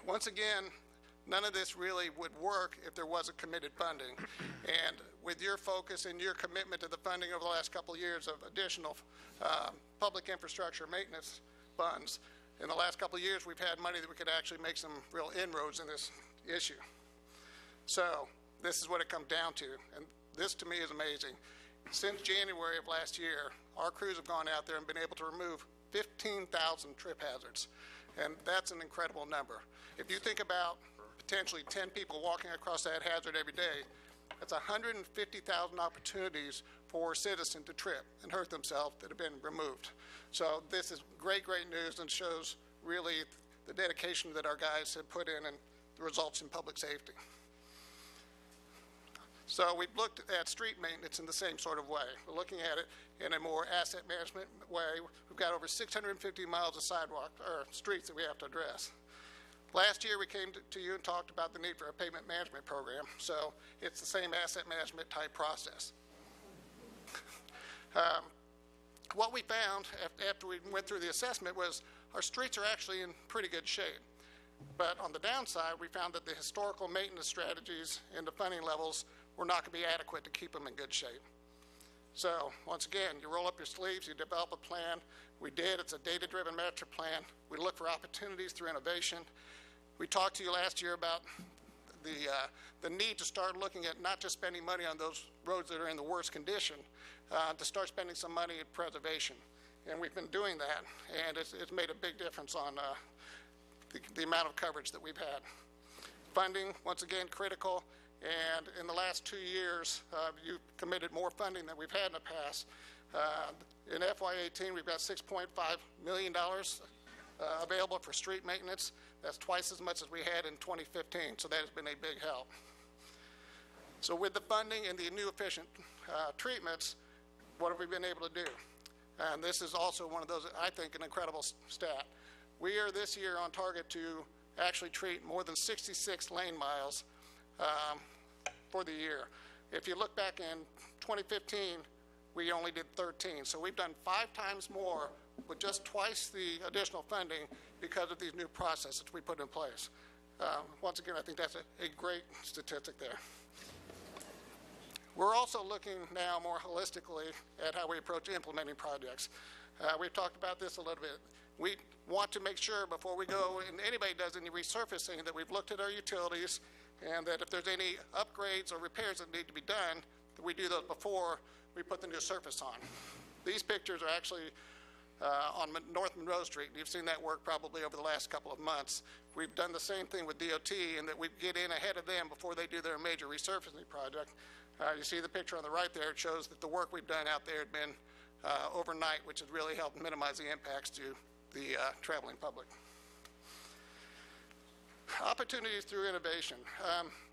S14: Once again, none of this really would work if there wasn't committed funding. And with your focus and your commitment to the funding over the last couple of years of additional public infrastructure maintenance funds, in the last couple of years we've had money that we could actually make some real inroads in this issue. So this is what it comes down to, and this to me is amazing. Since January of last year, our crews have gone out there and been able to remove 15,000 trip hazards, and that's an incredible number. If you think about potentially 10 people walking across that hazard every day, that's 150,000 opportunities for citizens to trip and hurt themselves that have been removed. So this is great, great news, and shows really the dedication that our guys have put in and the results in public safety. So we've looked at street maintenance in the same sort of way. We're looking at it in a more asset management way. We've got over 650 miles of sidewalk or streets that we have to address. Last year we came to you and talked about the need for a pavement management program. So it's the same asset management type process. What we found after we went through the assessment was our streets are actually in pretty good shape. But on the downside, we found that the historical maintenance strategies and the funding levels were not going to be adequate to keep them in good shape. So once again, you roll up your sleeves, you develop a plan. We did. It's a data-driven master plan. We look for opportunities through innovation. We talked to you last year about the need to start looking at not just spending money on those roads that are in the worst condition, to start spending some money at preservation. And we've been doing that, and it's made a big difference on the amount of coverage that we've had. Funding, once again, critical. And in the last 2 years, you've committed more funding than we've had in the past. In FY18, we've got $6.5 million available for street maintenance. That's twice as much as we had in 2015, so that has been a big help. So with the funding and the new efficient treatments, what have we been able to do? And this is also one of those, I think, an incredible stat. We are this year on target to actually treat more than 66 lane miles for the year. If you look back in 2015, we only did 13. So we've done 5 times more with just twice the additional funding because of these new processes we put in place. Once again, I think that's a great statistic there. We're also looking now more holistically at how we approach implementing projects. We've talked about this a little bit. We want to make sure before we go and anybody does any resurfacing that we've looked at our utilities, and that if there's any upgrades or repairs that need to be done, that we do those before we put the new surface on. These pictures are actually on North Monroe Street. You've seen that work probably over the last couple of months. We've done the same thing with DOT in that we get in ahead of them before they do their major resurfacing project. You see the picture on the right there. It shows that the work we've done out there had been overnight, which has really helped minimize the impacts to the traveling public. Opportunities through innovation.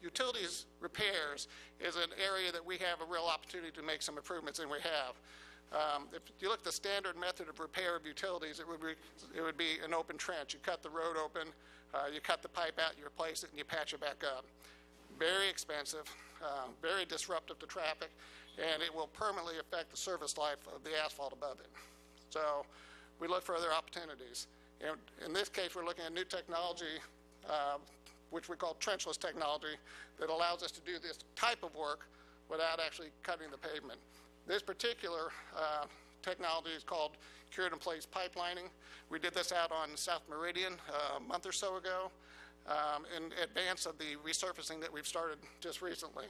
S14: Utilities repairs is an area that we have a real opportunity to make some improvements, and we have. If you look at the standard method of repair of utilities, it would be an open trench. You cut the road open, you cut the pipe out, you replace it, and you patch it back up. Very expensive, very disruptive to traffic, and it will permanently affect the service life of the asphalt above it. So we look for other opportunities. In this case, we're looking at new technology, which we call trenchless technology, that allows us to do this type of work without actually cutting the pavement. This particular technology is called cured in place pipelining. We did this out on South Meridian a month or so ago in advance of the resurfacing that we've started just recently.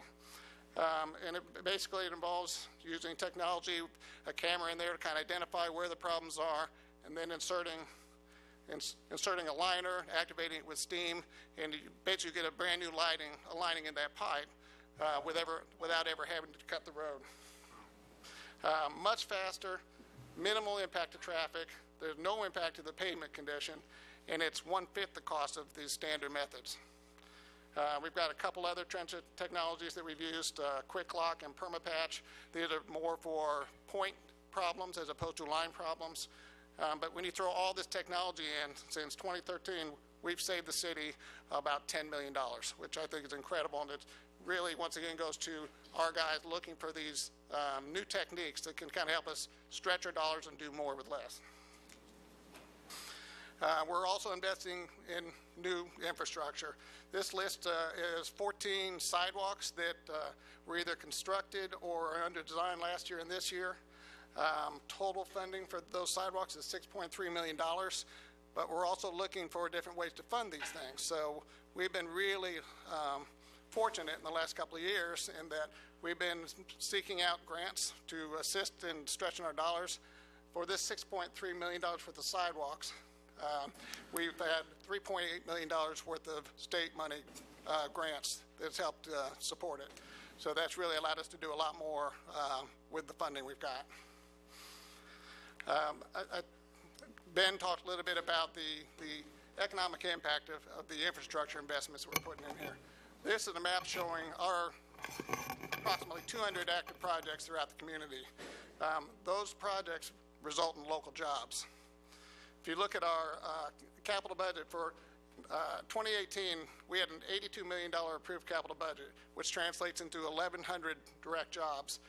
S14: And basically it involves using technology, a camera in there to kind of identify where the problems are, and then inserting inserting a liner, activating it with steam, and you basically get a brand new lining in that pipe without ever having to cut the road. Much faster, minimal impact to traffic, there's no impact to the pavement condition, and it's 1/5 the cost of these standard methods. We've got a couple other trench technologies that we've used, Quick Lock and Permapatch. These are more for point problems as opposed to line problems. But when you throw all this technology in, since 2013, we've saved the city about $10 million, which I think is incredible. And it really, once again, goes to our guys looking for these new techniques that can kind of help us stretch our dollars and do more with less. We're also investing in new infrastructure. This list is 14 sidewalks that were either constructed or are under design last year and this year. Total funding for those sidewalks is $6.3 million, but we're also looking for different ways to fund these things. So we've been really fortunate in the last couple of years in that we've been seeking out grants to assist in stretching our dollars. For this $6.3 million for the sidewalks, we've had $3.8 million worth of state money grants that's helped support it. So that's really allowed us to do a lot more with the funding we've got. Ben talked a little bit about the economic impact of the infrastructure investments that we're putting in here. This is a map showing our approximately 200 active projects throughout the community. Those projects result in local jobs. If you look at our capital budget for 2018, we had an $82 million approved capital budget, which translates into 1,100 direct jobs.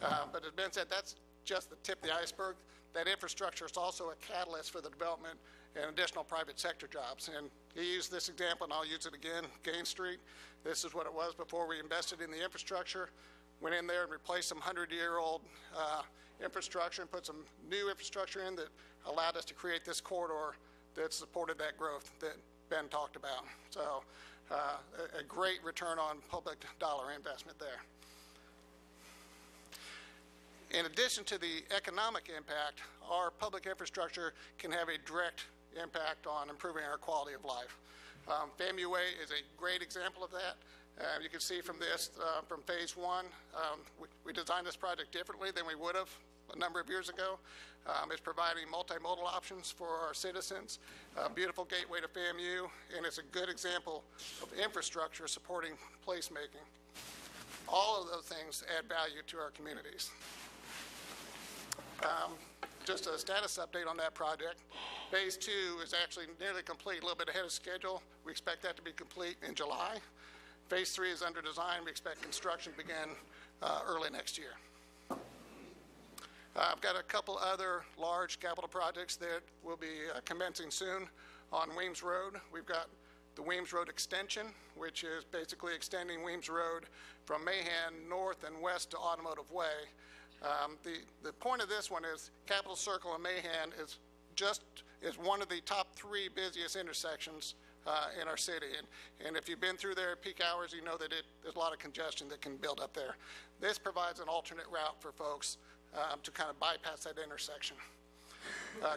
S14: But as Ben said, that's just the tip of the iceberg. That infrastructure is also a catalyst for the development and additional private sector jobs. And he used this example, and I'll use it again, Gain Street. This is what it was before we invested in the infrastructure. Went in there and replaced some 100-year-old infrastructure and put some new infrastructure in that allowed us to create this corridor that supported that growth that Ben talked about. So a great return on public dollar investment there. In addition to the economic impact, our public infrastructure can have a direct impact on improving our quality of life. FAMU Way is a great example of that. You can see from this, from phase one, we designed this project differently than we would have a number of years ago. It's providing multimodal options for our citizens, a beautiful gateway to FAMU, and it's a good example of infrastructure supporting placemaking. All of those things add value to our communities. Just a status update on that project. Phase 2 is actually nearly complete, a little bit ahead of schedule. We expect that to be complete in July. Phase 3 is under design. We expect construction to begin early next year. I've got a couple other large capital projects that will be commencing soon on Weems Road. We've got the Weems Road extension, which is basically extending Weems Road from Mahan north and west to Automotive Way. The point of this one is Capitol Circle and Mahan is one of the top 3 busiest intersections in our city. And if you've been through there at peak hours, you know that there's a lot of congestion that can build up there. This provides an alternate route for folks to kind of bypass that intersection.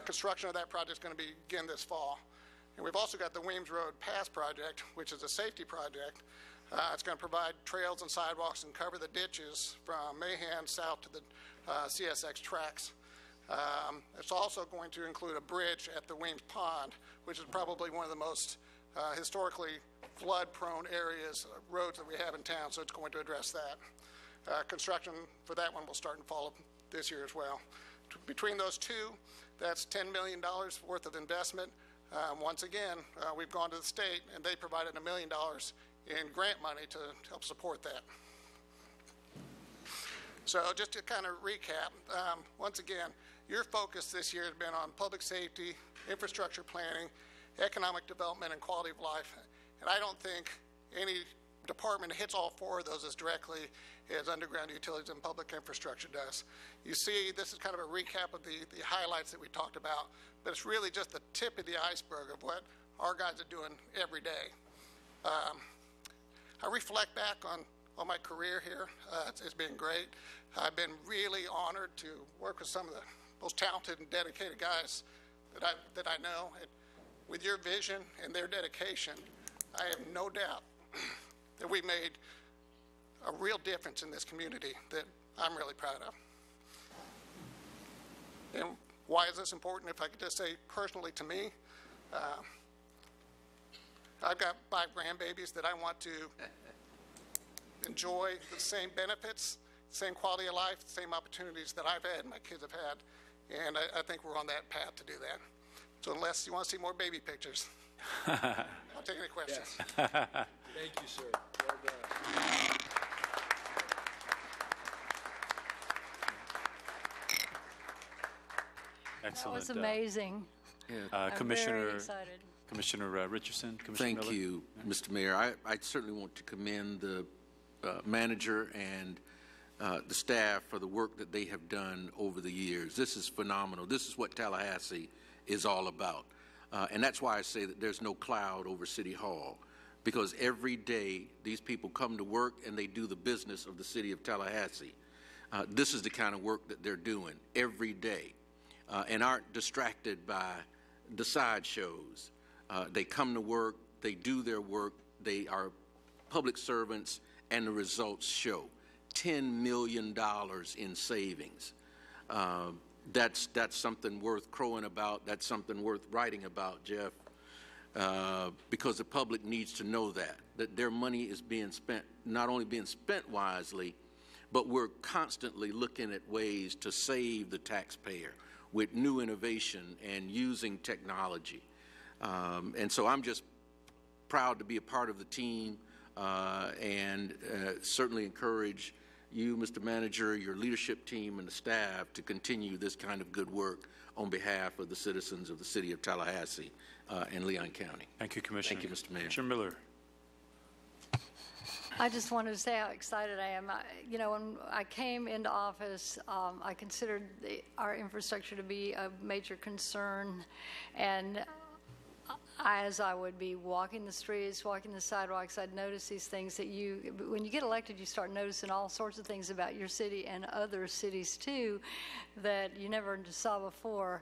S14: Construction of that project is going to begin this fall. And we've also got the Weems Road Pass project, which is a safety project. It's going to provide trails and sidewalks and cover the ditches from Mahan south to the CSX tracks. It's also going to include a bridge at the Weems Pond, which is probably one of the most historically flood-prone areas, roads that we have in town, so it's going to address that. Construction for that one will start in fall of this year as well. Between those two, that's $10 million worth of investment. Once again, we've gone to the state, and they provided $1 million in grant money to help support that. So just to kind of recap, once again, your focus this year has been on public safety, infrastructure planning, economic development, and quality of life. And I don't think any department hits all 4 of those as directly as underground utilities and public infrastructure does. You see, this is kind of a recap of the highlights that we talked about, but it's really just the tip of the iceberg of what our guys are doing every day. I reflect back on my career here. It's been great. I've been really honored to work with some of the most talented and dedicated guys that I know. with your vision and their dedication, I have no doubt that we made a real difference in this community that I'm really proud of. And why is this important? If I could just say personally to me, I've got 5 grandbabies that I want to enjoy the same benefits, same quality of life, same opportunities that I've had and my kids have had. And I think we're on that path to do that. So unless you want to see more baby pictures, I'll take any questions.
S15: Yes. Thank you, sir. Well done.
S9: Excellent.
S16: That was amazing. I'm
S9: Commissioner,
S16: very excited.
S9: Commissioner Richardson, Commissioner
S17: Thank
S9: Miller?
S17: you, Mr. Mayor. I certainly want to commend the manager and the staff for the work that they have done over the years. This is phenomenal. This is what Tallahassee is all about. And that's why I say that there's no cloud over City Hall, because every day these people come to work and they do the business of the city of Tallahassee. This is the kind of work that they're doing every day and aren't distracted by the sideshows. They come to work, they do their work, they are public servants, and the results show. $10 million in savings. That's something worth crowing about. That's something worth writing about, Jeff, because the public needs to know that their money is being spent, not only being spent wisely, but we're constantly looking at ways to save the taxpayer with new innovation and using technology. And so I'm just proud to be a part of the team and certainly encourage you, Mr. Manager, your leadership team, and the staff to continue this kind of good work on behalf of the citizens of the city of Tallahassee and Leon County.
S9: Thank you, Commissioner.
S17: Thank you, Mr. Mayor.
S9: Commissioner Miller.
S16: I just wanted to say how excited I am. You know, when I came into office, I considered our infrastructure to be a major concern, and as I would be walking the streets, walking the sidewalks, I'd notice these things that when you get elected, you start noticing all sorts of things about your city and other cities too that you never saw before.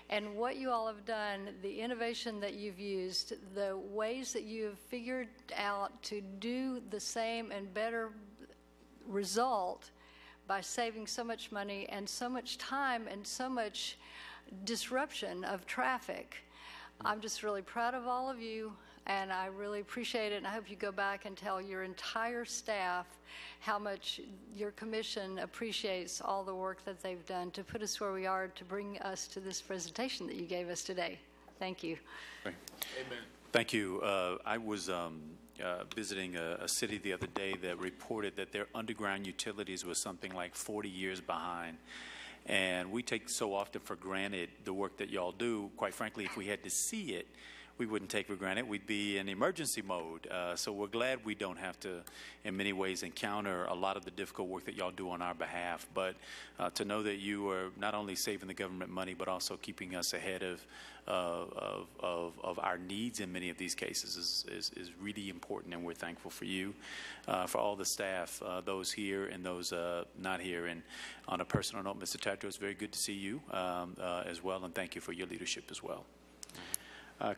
S16: And what you all have done, the innovation that you've used, the ways that you've figured out to do the same and better result by saving so much money and so much time and so much disruption of traffic. I'm just really proud of all of you, and I really appreciate it, and I hope you go back and tell your entire staff how much your commission appreciates all the work that they've done to put us where we are, to bring us to this presentation that you gave us today. Thank you.
S9: Right. Amen. Thank you. I was visiting a city the other day that reported that their underground utilities was something like 40 years behind. And we take so often for granted the work that y'all do. Quite frankly, if we had to see it, we wouldn't take for granted. We'd be in emergency mode. So we're glad we don't have to, in many ways, encounter a lot of the difficult work that y'all do on our behalf. But to know that you are not only saving the government money, but also keeping us ahead of our needs in many of these cases is really important, and we're thankful for you, for all the staff, those here and those not here. And on a personal note, Mr. Tatro, it's very good to see you as well, and thank you for your leadership as well.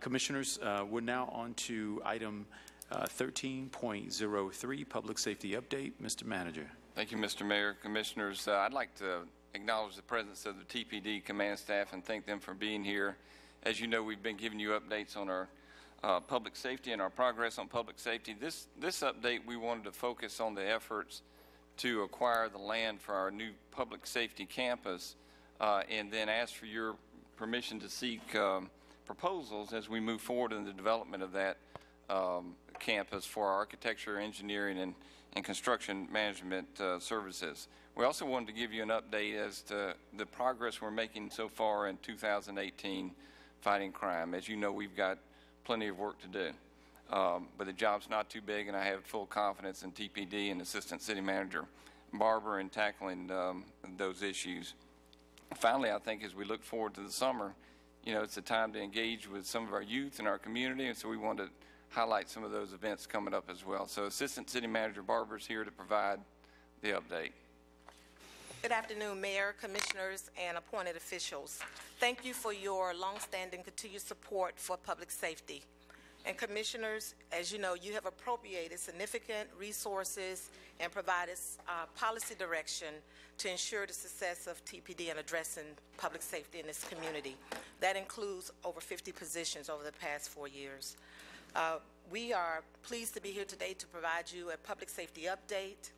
S9: Commissioners, we're now on to item 13.03, Public Safety Update. Mr. Manager.
S2: Thank you, Mr. Mayor. Commissioners, I'd like to acknowledge the presence of the TPD command staff and thank them for being here. As you know, we've been giving you updates on our public safety and our progress on public safety. This update, we wanted to focus on the efforts to acquire the land for our new public safety campus and then ask for your permission to seek proposals as we move forward in the development of that campus for our architecture, engineering, and construction management services. We also wanted to give you an update as to the progress we're making so far in 2018 fighting crime. As you know, we've got plenty of work to do, but the job's not too big, and I have full confidence in TPD and Assistant City Manager Barber in tackling those issues. Finally, I think as we look forward to the summer, you know, it's a time to engage with some of our youth in our community, and so we want to highlight some of those events coming up as well. So Assistant City Manager Barber is here to provide the update.
S18: Good afternoon, Mayor, Commissioners, and appointed officials. Thank you for your longstanding continued support for public safety. And Commissioners, as you know, you have appropriated significant resources and provided policy direction to ensure the success of TPD in addressing public safety in this community. That includes over 50 positions over the past 4 years. We are pleased to be here today to provide you a public safety update.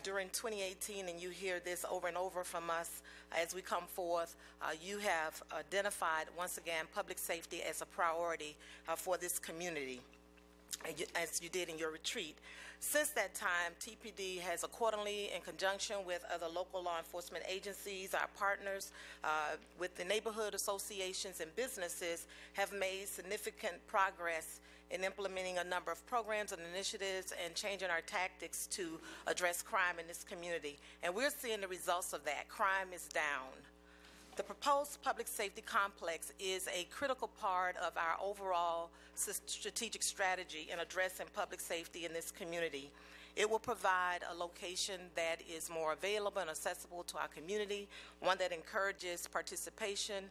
S18: During 2018, and you hear this over and over from us as we come forth, you have identified, once again, public safety as a priority for this community, as you did in your retreat. Since that time, TPD has accordingly, in conjunction with other local law enforcement agencies, our partners, with the neighborhood associations and businesses, have made significant progress in implementing a number of programs and initiatives and changing our tactics to address crime in this community. And we're seeing the results of that. Crime is down. The proposed public safety complex is a critical part of our overall strategic strategy in addressing public safety in this community. It will provide a location that is more available and accessible to our community, one that encourages participation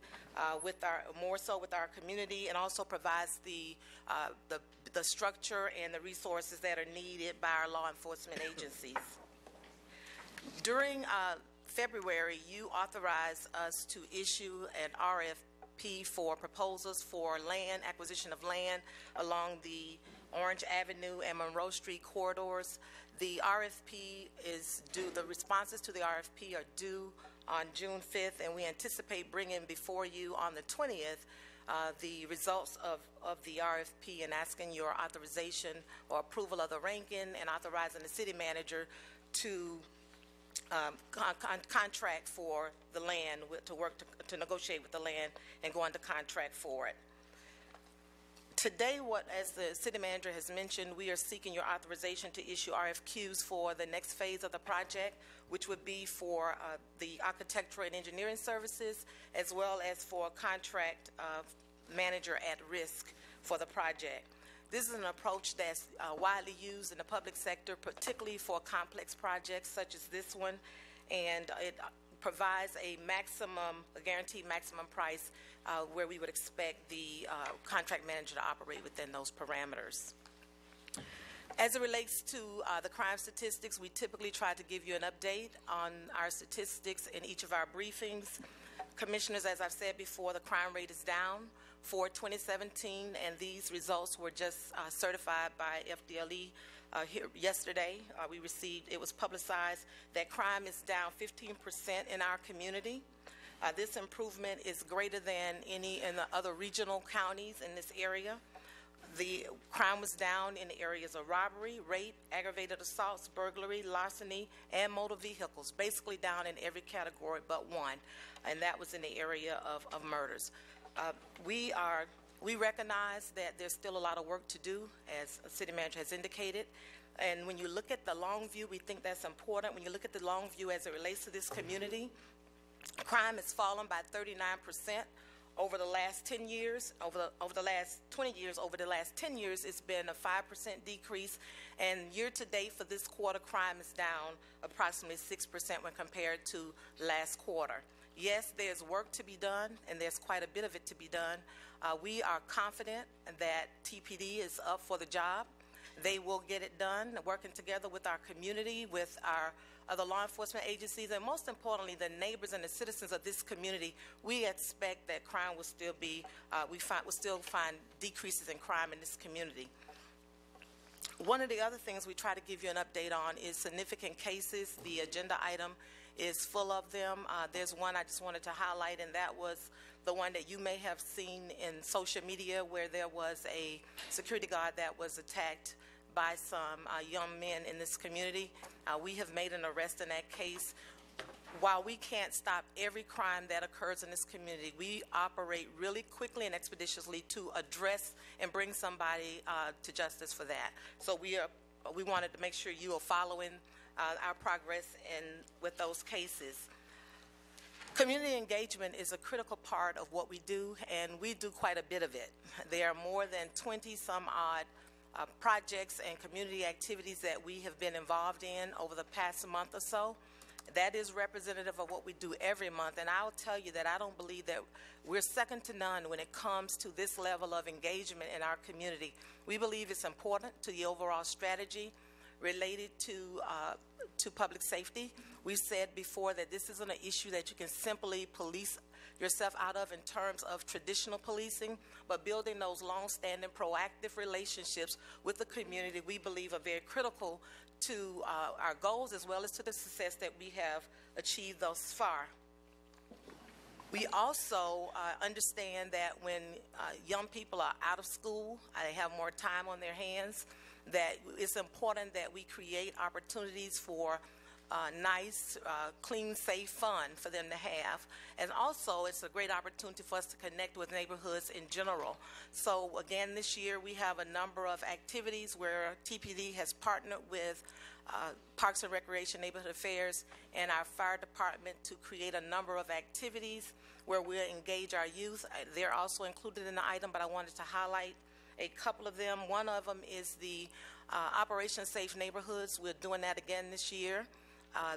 S18: more so with our community, and also provides the structure and the resources that are needed by our law enforcement agencies. During February, you authorized us to issue an RFP for proposals for land, acquisition of land along the Orange Avenue and Monroe Street corridors. The RFP is due, the responses to the RFP are due on June 5th, and we anticipate bringing before you on the 20th the results of the RFP and asking your authorization or approval of the ranking and authorizing the city manager to contract for the land, to negotiate with the land and go into contract for it. Today, as the city manager has mentioned, we are seeking your authorization to issue RFQs for the next phase of the project, which would be for the architectural and engineering services, as well as for a contract manager at risk for the project. This is an approach that's widely used in the public sector, particularly for complex projects such as this one, and it provides a guaranteed maximum price where we would expect the contract manager to operate within those parameters. As it relates to the crime statistics, we typically try to give you an update on our statistics in each of our briefings. Commissioners, as I've said before, the crime rate is down for 2017, and these results were just certified by FDLE here yesterday. It was publicized that crime is down 15% in our community. This improvement is greater than any in the other regional counties in this area. The crime was down in the areas of robbery, rape, aggravated assaults, burglary, larceny, and motor vehicles, basically down in every category but one, and that was in the area of murders. We recognize that there's still a lot of work to do, as the city manager has indicated. And when you look at the long view, we think that's important. When you look at the long view as it relates to this community, crime has fallen by 39% over the last 10 years. Over the last 20 years, over the last 10 years, it's been a 5% decrease. And year to date for this quarter, crime is down approximately 6% when compared to last quarter. Yes, there's work to be done, and there's quite a bit of it to be done. We are confident that TPD is up for the job. They will get it done, working together with our community, with our other law enforcement agencies, and most importantly, the neighbors and the citizens of this community. We expect that crime will still be, we'll still find decreases in crime in this community. One of the other things we try to give you an update on is significant cases. The agenda item is full of them. There's one I just wanted to highlight, and that was the one that you may have seen in social media, where there was a security guard that was attacked by some young men in this community. We have made an arrest in that case. While we can't stop every crime that occurs in this community, we operate really quickly and expeditiously to address and bring somebody to justice for that. So we wanted to make sure you are following our progress with those cases. Community engagement is a critical part of what we do, and we do quite a bit of it. There are more than 20 some odd projects and community activities that we have been involved in over the past month or so. That is representative of what we do every month, and I'll tell you that I don't believe that we're second to none when it comes to this level of engagement in our community. We believe it's important to the overall strategy related to public safety. We've said before that this isn't an issue that you can simply police yourself out of in terms of traditional policing, but building those long-standing proactive relationships with the community we believe are very critical to our goals as well as to the success that we have achieved thus far. We also understand that when young people are out of school, they have more time on their hands, that it's important that we create opportunities for nice, clean, safe fun for them to have. And also, it's a great opportunity for us to connect with neighborhoods in general. So again, this year we have a number of activities where TPD has partnered with Parks and Recreation, Neighborhood Affairs, and our fire department to create a number of activities where we'll engage our youth. They're also included in the item, but I wanted to highlight a couple of them. One of them is the Operation Safe Neighborhoods. We're doing that again this year.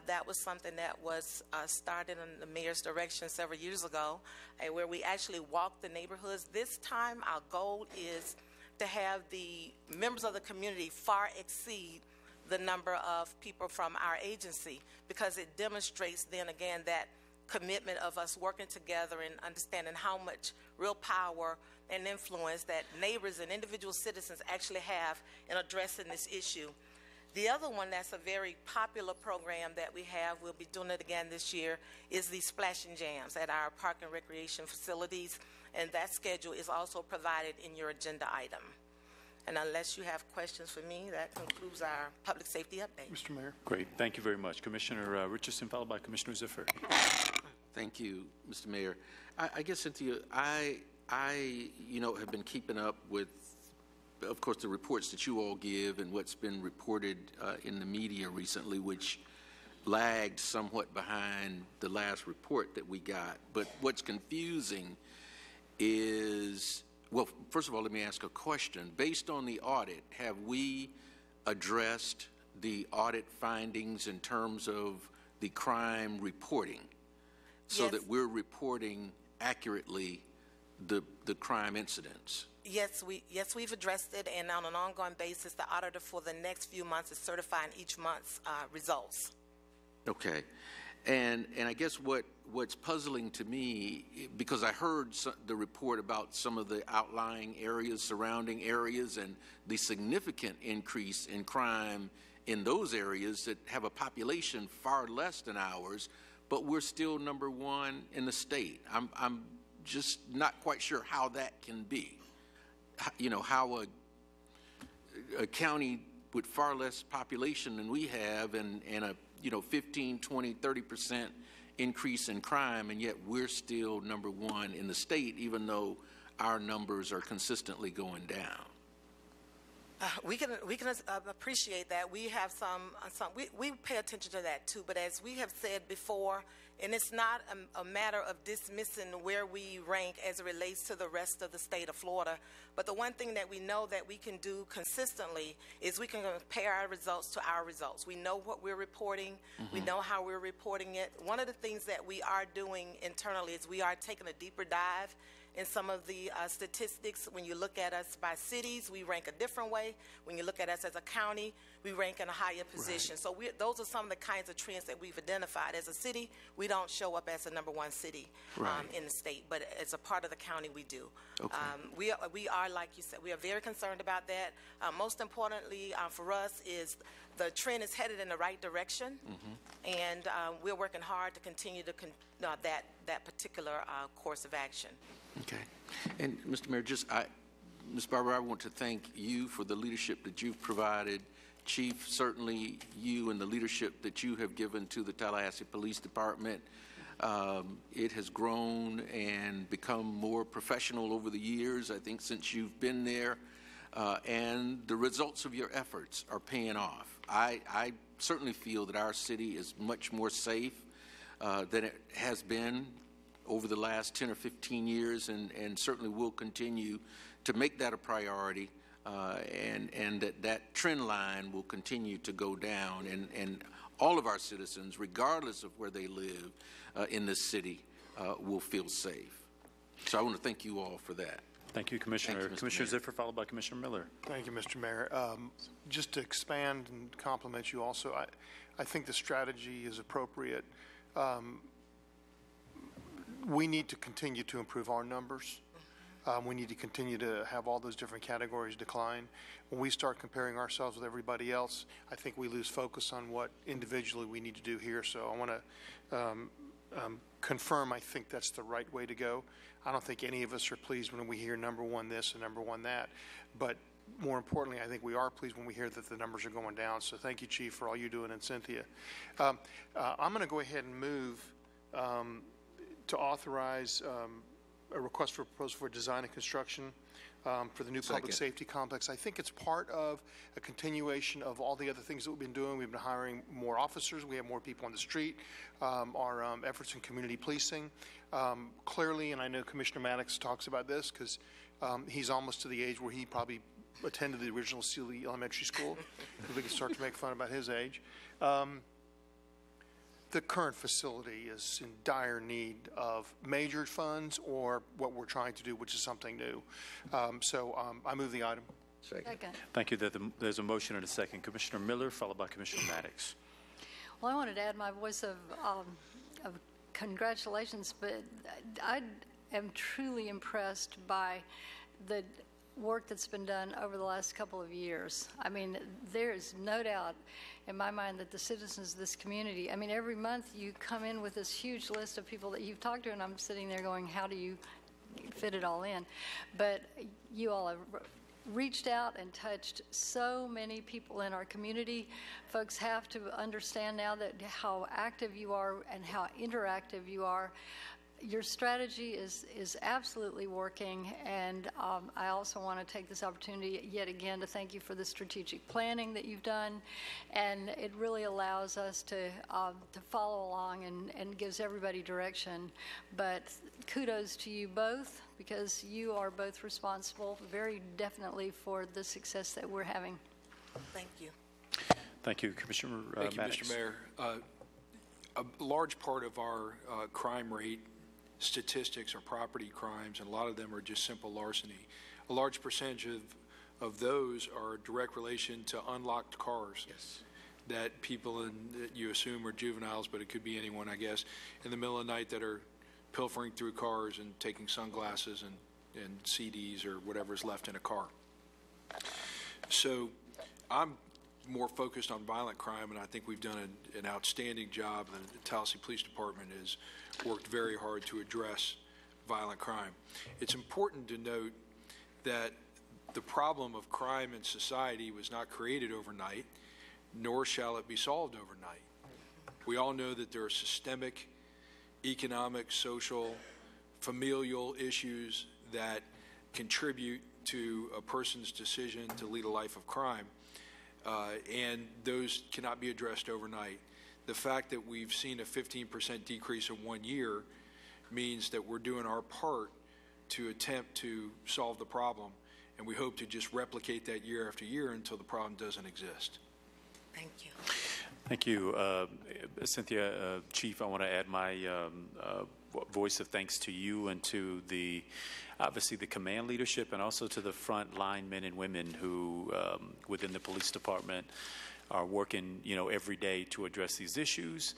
S18: That was something that was started in the mayor's direction several years ago, where we actually walk the neighborhoods. This time, our goal is to have the members of the community far exceed the number of people from our agency, because it demonstrates then again that commitment of us working together and understanding how much real power and influence that neighbors and individual citizens actually have in addressing this issue. The other one that's a very popular program that we have, we'll be doing it again this year, is the Splash and Jams at our park and recreation facilities, and that schedule is also provided in your agenda item. And unless you have questions for me, that concludes our public safety update.
S3: Mr. Mayor.
S9: Great. Thank you very much. Commissioner Richardson, followed by Commissioner Ziffer.
S17: Thank you, Mr. Mayor. I guess, Cynthia, I have been keeping up with, of course, the reports that you all give and what's been reported in the media recently, which lagged somewhat behind the last report that we got. But what's confusing is, well, first of all, let me ask a question. Based on the audit, have we addressed the audit findings in terms of the crime reporting so that we're reporting accurately the crime incidents?
S18: Yes, we've addressed it, and on an ongoing basis, the auditor for the next few months is certifying each month's results.
S17: Okay. And I guess what's puzzling to me, because I heard the report about some of the outlying areas, surrounding areas, and the significant increase in crime in those areas that have a population far less than ours, but we're still number one in the state. I'm just not quite sure how that can be. You know, how a county with far less population than we have and a 15, 20, 30% increase in crime, and yet we're still number one in the state, even though our numbers are consistently going down.
S18: We can appreciate that. We have we pay attention to that too, but as we have said before, and it's not a matter of dismissing where we rank as it relates to the rest of the state of Florida, but the one thing that we know that we can do consistently is we can compare our results to our results. We know what we're reporting. We know how we're reporting it. One of the things that we are doing internally is we are taking a deeper dive in some of the statistics. When you look at us by cities, we rank a different way. When you look at us as a county, we rank in a higher position. Right. So those are some of the kinds of trends that we've identified. As a city, we don't show up as a number one city in the state, but as a part of the county, we do. Okay. We are, like you said, we are very concerned about that. Most importantly for us is the trend is headed in the right direction, and we're working hard to continue to that particular course of action.
S17: Okay. And Mr. Mayor, Ms. Barber, I want to thank you for the leadership that you've provided. Chief, certainly you and the leadership that you have given to the Tallahassee Police Department. It has grown and become more professional over the years, I think, since you've been there. And the results of your efforts are paying off. I certainly feel that our city is much more safe than it has been over the last 10 or 15 years, and certainly will continue to make that a priority, and that trend line will continue to go down. And all of our citizens, regardless of where they live in this city, will feel safe. So I want to thank you all for that.
S9: Thank you, Commissioner.
S17: Thank you, Mr.
S9: Commissioner
S17: Mayor.
S9: Ziffer, followed by Commissioner Miller.
S3: Thank you, Mr. Mayor. Just to expand and compliment you also, I think the strategy is appropriate. We need to continue to improve our numbers. We need to continue to have all those different categories decline. When we start comparing ourselves with everybody else, I think we lose focus on what individually we need to do here. So I want to confirm I think that's the right way to go. I don't think any of us are pleased when we hear number one this and number one that. But more importantly, I think we are pleased when we hear that the numbers are going down. So thank you, Chief, for all you're doing, and Cynthia. I'm going to go ahead and move to authorize a request for proposal for design and construction for the new public safety complex. I think it's part of a continuation of all the other things that we've been doing. We've been hiring more officers. We have more people on the street. Our efforts in community policing. Clearly, and I know Commissioner Maddox talks about this because he's almost to the age where he probably attended the original Sealy Elementary School. We can start to make fun about his age. The current facility is in dire need of major funds or what we're trying to do, which is something new. So I move the item.
S16: Second.
S9: Thank you. There's a motion and a second. Commissioner Miller, followed by Commissioner Maddox.
S16: Well, I wanted to add my voice of congratulations, but I am truly impressed by the work that's been done over the last couple of years. I mean, there is no doubt in my mind that the citizens of this community, I mean, every month you come in with this huge list of people that you've talked to, and I'm sitting there going, how do you fit it all in? But you all have reached out and touched so many people in our community. Folks have to understand now that how active you are and how interactive you are. Your strategy is absolutely working, and I also want to take this opportunity yet again to thank you for the strategic planning that you've done, and it really allows us to follow along and gives everybody direction. But kudos to you both, because you are both responsible very definitely for the success that we're having.
S18: Thank you.
S9: Thank you, Commissioner
S15: Thank you,
S9: Maddox.
S15: Mr. Mayor. A large part of our crime rate statistics are property crimes, and a lot of them are just simple larceny. A large percentage of those are direct relation to unlocked cars.
S17: Yes.
S15: That people that you assume are juveniles, but it could be anyone, I guess, in the middle of the night that are pilfering through cars and taking sunglasses and CDs or whatever's left in a car. So I'm more focused on violent crime, and I think we've done an outstanding job. The Tallahassee Police Department has worked very hard to address violent crime. It's important to note that the problem of crime in society was not created overnight, nor shall it be solved overnight. We all know that there are systemic, economic, social, familial issues that contribute to a person's decision to lead a life of crime. And those cannot be addressed overnight. The fact that we've seen a 15% decrease in 1 year means that we're doing our part to attempt to solve the problem, and we hope to just replicate that year after year until the problem doesn't exist.
S18: Thank you.
S9: Thank you. Cynthia, Chief, I want to add my voice of thanks to you and to obviously the command leadership, and also to the front line men and women who within the police department are working, every day to address these issues.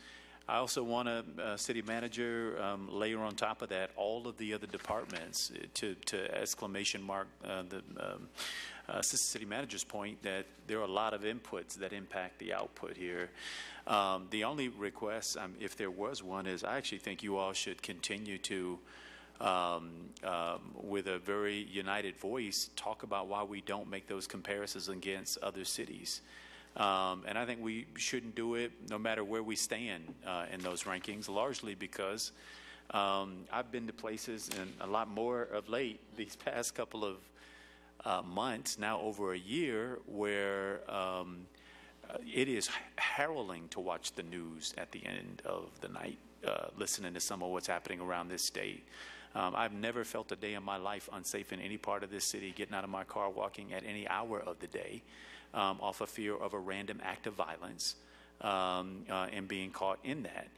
S9: I also want to, city manager, layer on top of that all of the other departments to exclamation mark the assistant city manager's point that there are a lot of inputs that impact the output here. The only request, if there was one, is I actually think you all should continue to, with a very united voice, talk about why we don't make those comparisons against other cities. And I think we shouldn't do it no matter where we stand in those rankings, largely because I've been to places, and a lot more of late, these past couple of months, now over a year, where it is harrowing to watch the news at the end of the night, listening to some of what's happening around this state. I've never felt a day in my life unsafe in any part of this city, getting out of my car, walking at any hour of the day, off of fear of a random act of violence. and being caught in that.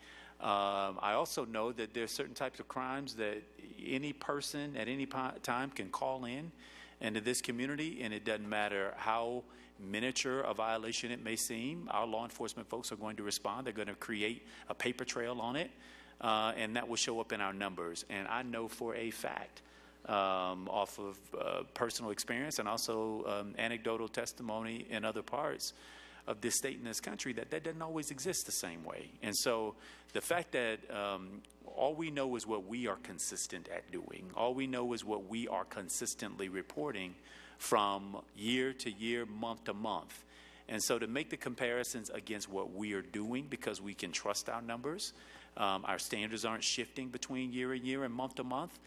S9: I also know that there are certain types of crimes that any person at any time can call in into this community, and it doesn't matter how miniature a violation it may seem. Our law enforcement folks are going to respond. They're going to create a paper trail on it, and that will show up in our numbers. And I know for a fact, off of personal experience and also anecdotal testimony in other parts of this state and this country, that doesn't always exist the same way. And so the fact that all we know is what we are consistent at doing, all we know is what we are consistently reporting from year to year, month to month. And so to make the comparisons against what we are doing, because we can trust our numbers, our standards aren't shifting between year and year and month to month,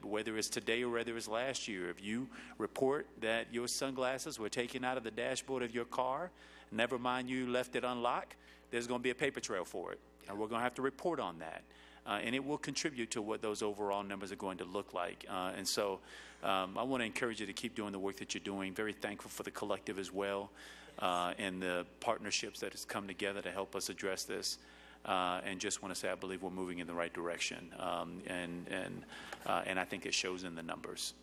S9: whether it's today or whether it's last year, if you report that your sunglasses were taken out of the dashboard of your car, never mind you left it unlocked, there's going to be a paper trail for it. And we're going to have to report on that. And it will contribute to what those overall numbers are going to look like. And so I want to encourage you to keep doing the work that you're doing. Very thankful for the collective as well, and the partnerships that has come together to help us address this. And just want to say I believe we're moving in the right direction, and I think it shows in the numbers.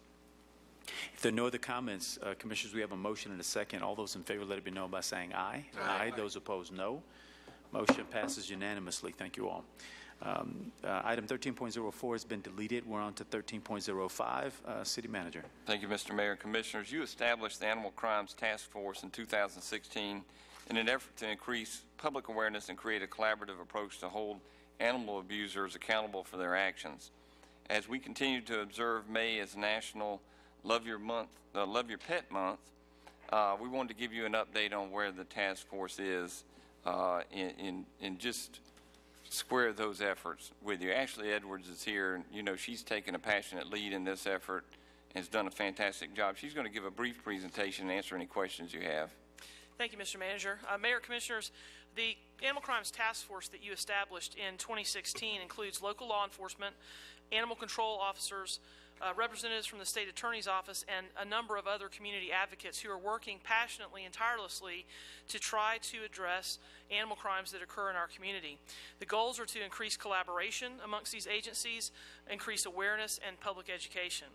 S9: If there are no other comments, Commissioners, we have a motion and a second. All those in favor, let it be known by saying aye. Aye. Those opposed, no. Motion passes unanimously. Thank you all. Item 13.04 has been deleted. We're on to 13.05. City Manager.
S2: Thank you, Mr. Mayor and Commissioners. You established the Animal Crimes Task Force in 2016 in an effort to increase public awareness and create a collaborative approach to hold animal abusers accountable for their actions. As we continue to observe May as National Love Your Pet Month, we wanted to give you an update on where the task force is in just square those efforts with you. Ashley Edwards is here, and you know she's taken a passionate lead in this effort and has done a fantastic job. She's going to give a brief presentation and answer any questions you have.
S19: Thank you, Mr. Manager. Mayor, Commissioners, the Animal Crimes Task Force that you established in 2016 includes local law enforcement, animal control officers, representatives from the State Attorney's Office, and a number of other community advocates who are working passionately and tirelessly to try to address animal crimes that occur in our community. The goals are to increase collaboration amongst these agencies, increase awareness, and public education.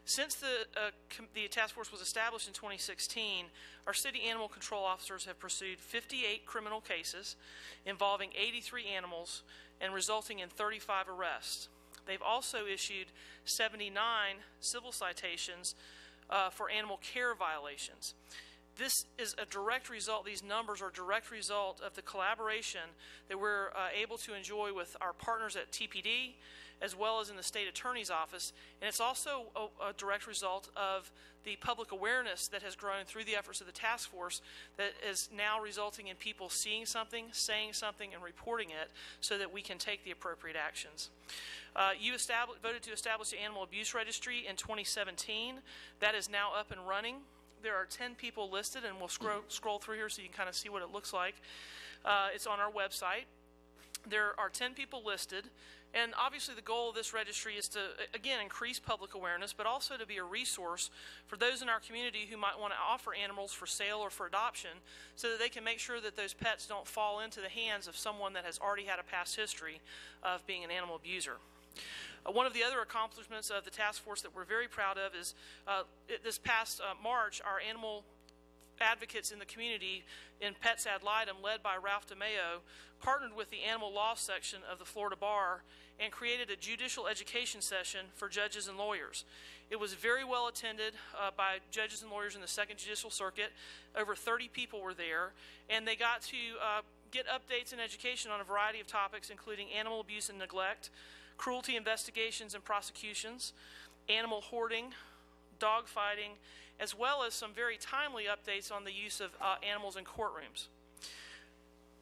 S19: Since the task force was established in 2016, our city animal control officers have pursued 58 criminal cases involving 83 animals and resulting in 35 arrests. They've also issued 79 civil citations for animal care violations. This is a direct result, these numbers are a direct result of the collaboration that we're able to enjoy with our partners at TPD, as well as in the State Attorney's Office. And it's also a direct result of the public awareness that has grown through the efforts of the task force that is now resulting in people seeing something, saying something, and reporting it so that we can take the appropriate actions. You voted to establish the Animal Abuse Registry in 2017. That is now up and running. There are 10 people listed, and we'll scroll through here so you can kind of see what it looks like. It's on our website. There are 10 people listed, and obviously the goal of this registry is to, again, increase public awareness, but also to be a resource for those in our community who might want to offer animals for sale or for adoption so that they can make sure that those pets don't fall into the hands of someone that has already had a past history of being an animal abuser. One of the other accomplishments of the task force that we're very proud of is this past March, our animal advocates in the community in Pets Ad Litem, led by Ralph DeMeo, partnered with the animal law section of the Florida Bar and created a judicial education session for judges and lawyers. It was very well attended by judges and lawyers in the Second Judicial Circuit. Over 30 people were there, and they got to get updates and education on a variety of topics, including animal abuse and neglect, cruelty investigations and prosecutions, animal hoarding, dog fighting, as well as some very timely updates on the use of animals in courtrooms.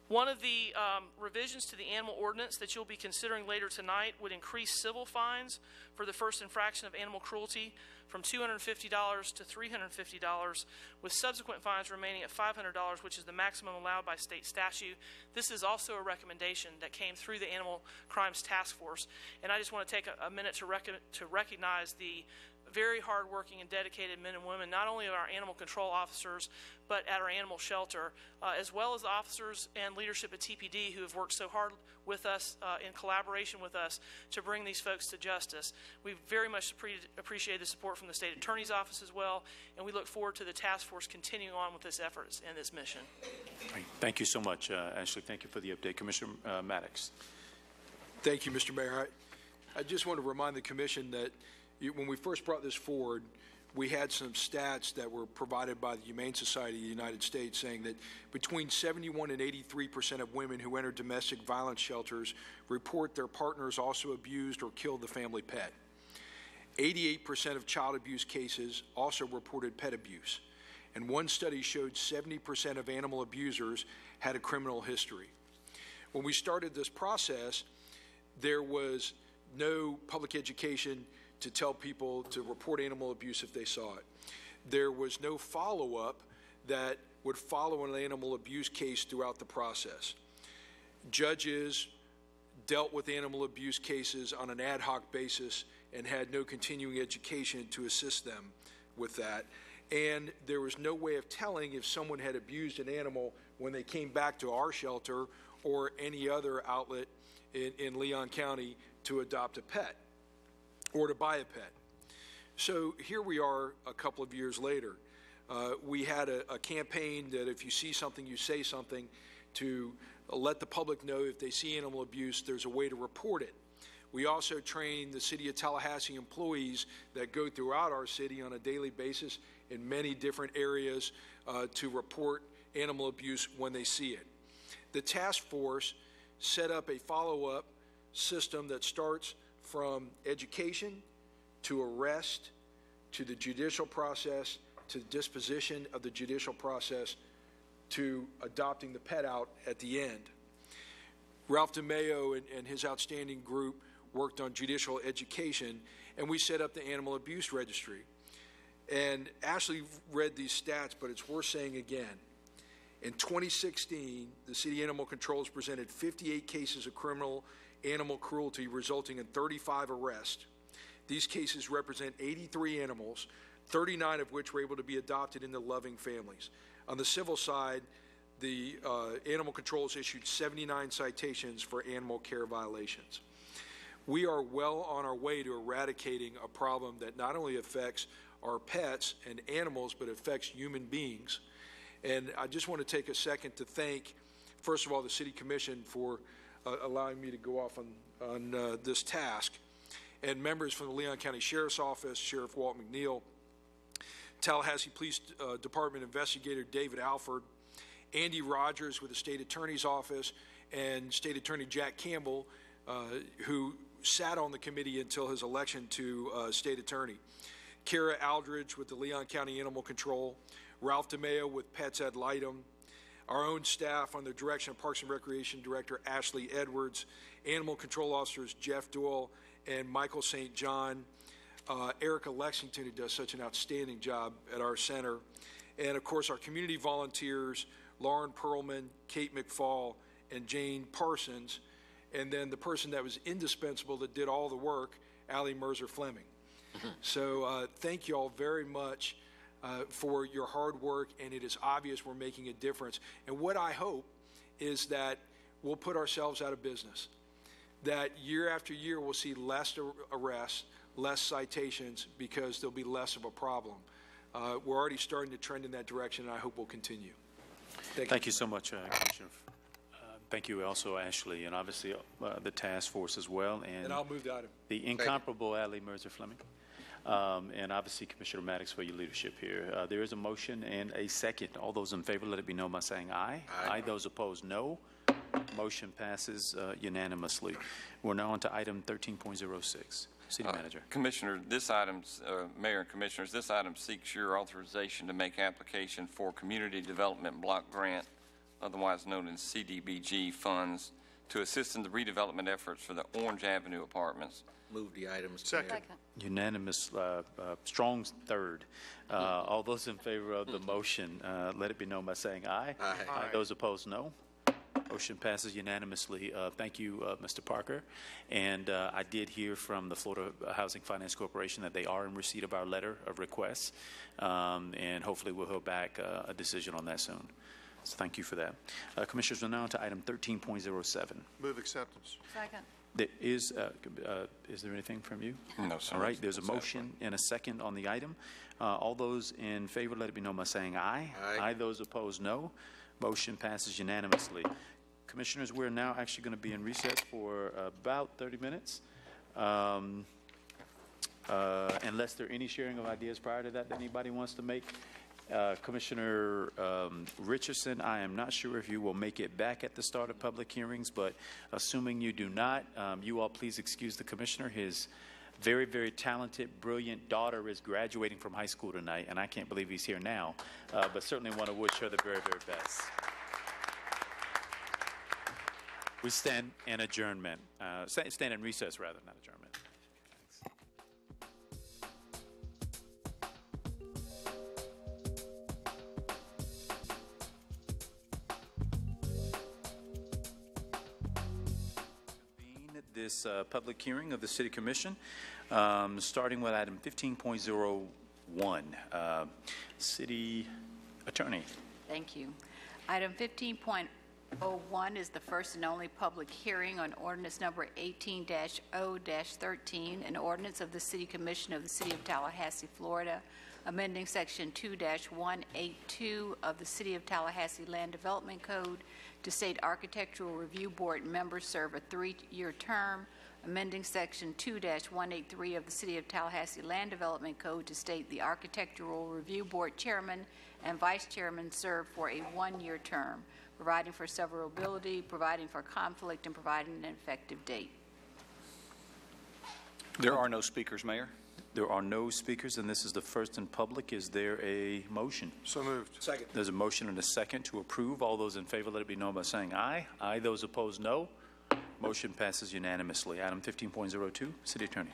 S19: One of the revisions to the animal ordinance that you'll be considering later tonight would increase civil fines for the first infraction of animal cruelty from $250 to $350, with subsequent fines remaining at $500, which is the maximum allowed by state statute. This is also a recommendation that came through the Animal Crimes Task Force, and I just want to take a minute to recognize the very hardworking and dedicated men and women, not only our animal control officers, but at our animal shelter, as well as the officers and leadership at TPD who have worked so hard with us in collaboration with us to bring these folks to justice. We very much appreciate the support from the State Attorney's Office as well, and we look forward to the task force continuing on with this effort and this mission.
S9: Thank you so much, Ashley. Thank you for the update. Commissioner Maddox.
S15: Thank you, Mr. Mayor. I just want to remind the Commission that when we first brought this forward, we had some stats that were provided by the Humane Society of the United States saying that between 71 and 83% of women who enter domestic violence shelters report their partners also abused or killed the family pet. 88% of child abuse cases also reported pet abuse. And one study showed 70% of animal abusers had a criminal history. When we started this process, there was no public education to tell people to report animal abuse if they saw it. There was no follow-up that would follow an animal abuse case throughout the process. Judges dealt with animal abuse cases on an ad hoc basis and had no continuing education to assist them with that. And there was no way of telling if someone had abused an animal when they came back to our shelter or any other outlet in Leon County to adopt a pet or to buy a pet. So here we are a couple of years later. We had a campaign that if you see something, you say something, to let the public know if they see animal abuse, there's a way to report it. We also train the City of Tallahassee employees that go throughout our city on a daily basis in many different areas to report animal abuse when they see it. The task force set up a follow-up system that starts from education to arrest to the judicial process to disposition of the judicial process to adopting the pet out at the end. Ralph DeMayo and his outstanding group worked on judicial education, and we set up the animal abuse registry. And Ashley read these stats, but it's worth saying again. In 2016, the City Animal Controls presented 58 cases of criminal animal cruelty, resulting in 35 arrests. These cases represent 83 animals, 39 of which were able to be adopted into loving families. On the civil side, the Animal Controls issued 79 citations for animal care violations. We are well on our way to eradicating a problem that not only affects our pets and animals, but affects human beings. And I just want to take a second to thank, first of all, the City Commission for allowing me to go off on this task, and members from the Leon County Sheriff's Office, Sheriff Walt McNeil, Tallahassee Police Department Investigator David Alford, Andy Rogers with the State Attorney's Office, and State Attorney Jack Campbell, who sat on the committee until his election to State Attorney, Kara Aldridge with the Leon County Animal Control, Ralph DeMayo with Pets Ad Litem, our own staff on the direction of Parks and Recreation Director Ashley Edwards, Animal Control Officers Jeff Doyle and Michael St. John, Erica Lexington, who does such an outstanding job at our center, and of course our community volunteers, Lauren Perlman, Kate McFall, and Jane Parsons, and then the person that was indispensable that did all the work, Allie Merzer Fleming. So thank you all very much for your hard work, and it is obvious we're making a difference. And what I hope is that we'll put ourselves out of business, that year after year we'll see less arrests, less citations, because there'll be less of a problem. We're already starting to trend in that direction, and I hope we'll continue.
S9: Thank you so much, Commissioner. Thank you also, Ashley, and obviously the task force as well.
S15: And I'll move the item.
S9: The incomparable Allie Merzer Fleming. And obviously, Commissioner Maddox, for your leadership here. There is a motion and a second. All those in favor, let it be known by saying aye. Aye. Those opposed, no. Motion passes unanimously. We're now on to item 13.06. City Manager.
S2: Commissioner, this item, Mayor and Commissioners, this item seeks your authorization to make application for Community Development Block Grant, otherwise known as CDBG funds, to assist in the redevelopment efforts for the Orange Avenue apartments.
S17: Move the item.
S3: Second.
S9: Unanimous, strong third. All those in favor of the motion, let it be known by saying aye.
S17: Aye.
S9: Those opposed, no. Motion passes unanimously. Thank you, Mr. Parker. And I did hear from the Florida Housing Finance Corporation that they are in receipt of our letter of request, and hopefully we'll hear back a decision on that soon. So thank you for that. Commissioners, we're now on to item 13.07.
S3: Move acceptance.
S16: Second.
S9: Is there anything from you?
S2: No, sir.
S9: All right, there's a motion and a second on the item. All those in favor, let it be known by saying aye.
S17: Aye.
S9: Those opposed, no. Motion passes unanimously. Commissioners, we're now actually going to be in recess for about 30 minutes. Unless there are any sharing of ideas prior to that anybody wants to make. Commissioner Richardson, I am not sure if you will make it back at the start of public hearings, but assuming you do not, you all please excuse the commissioner. His very, very talented, brilliant daughter is graduating from high school tonight, and I can't believe he's here now, but certainly want to wish her the very, very best. We stand in adjournment, stand in recess rather, not adjournment. This public hearing of the City Commission, starting with item 15.01. City Attorney.
S20: Thank you. Item 15.01 is the first and only public hearing on ordinance number 18-0-13, an ordinance of the City Commission of the City of Tallahassee, Florida, amending Section 2-182 of the City of Tallahassee Land Development Code to state Architectural Review Board members serve a 3-year term, amending Section 2-183 of the City of Tallahassee Land Development Code to state the Architectural Review Board chairman and vice chairman serve for a 1-year term, providing for severability, providing for conflict, and providing an effective date.
S7: There are no speakers, Mayor.
S9: There are no speakers, and this is the first in public. Is there a motion?
S3: So moved.
S15: Second.
S9: There's a motion and a second to approve. All those in favor, let it be known by saying aye. Aye. Those opposed, no. Motion passes unanimously. Item 15.02, City Attorney.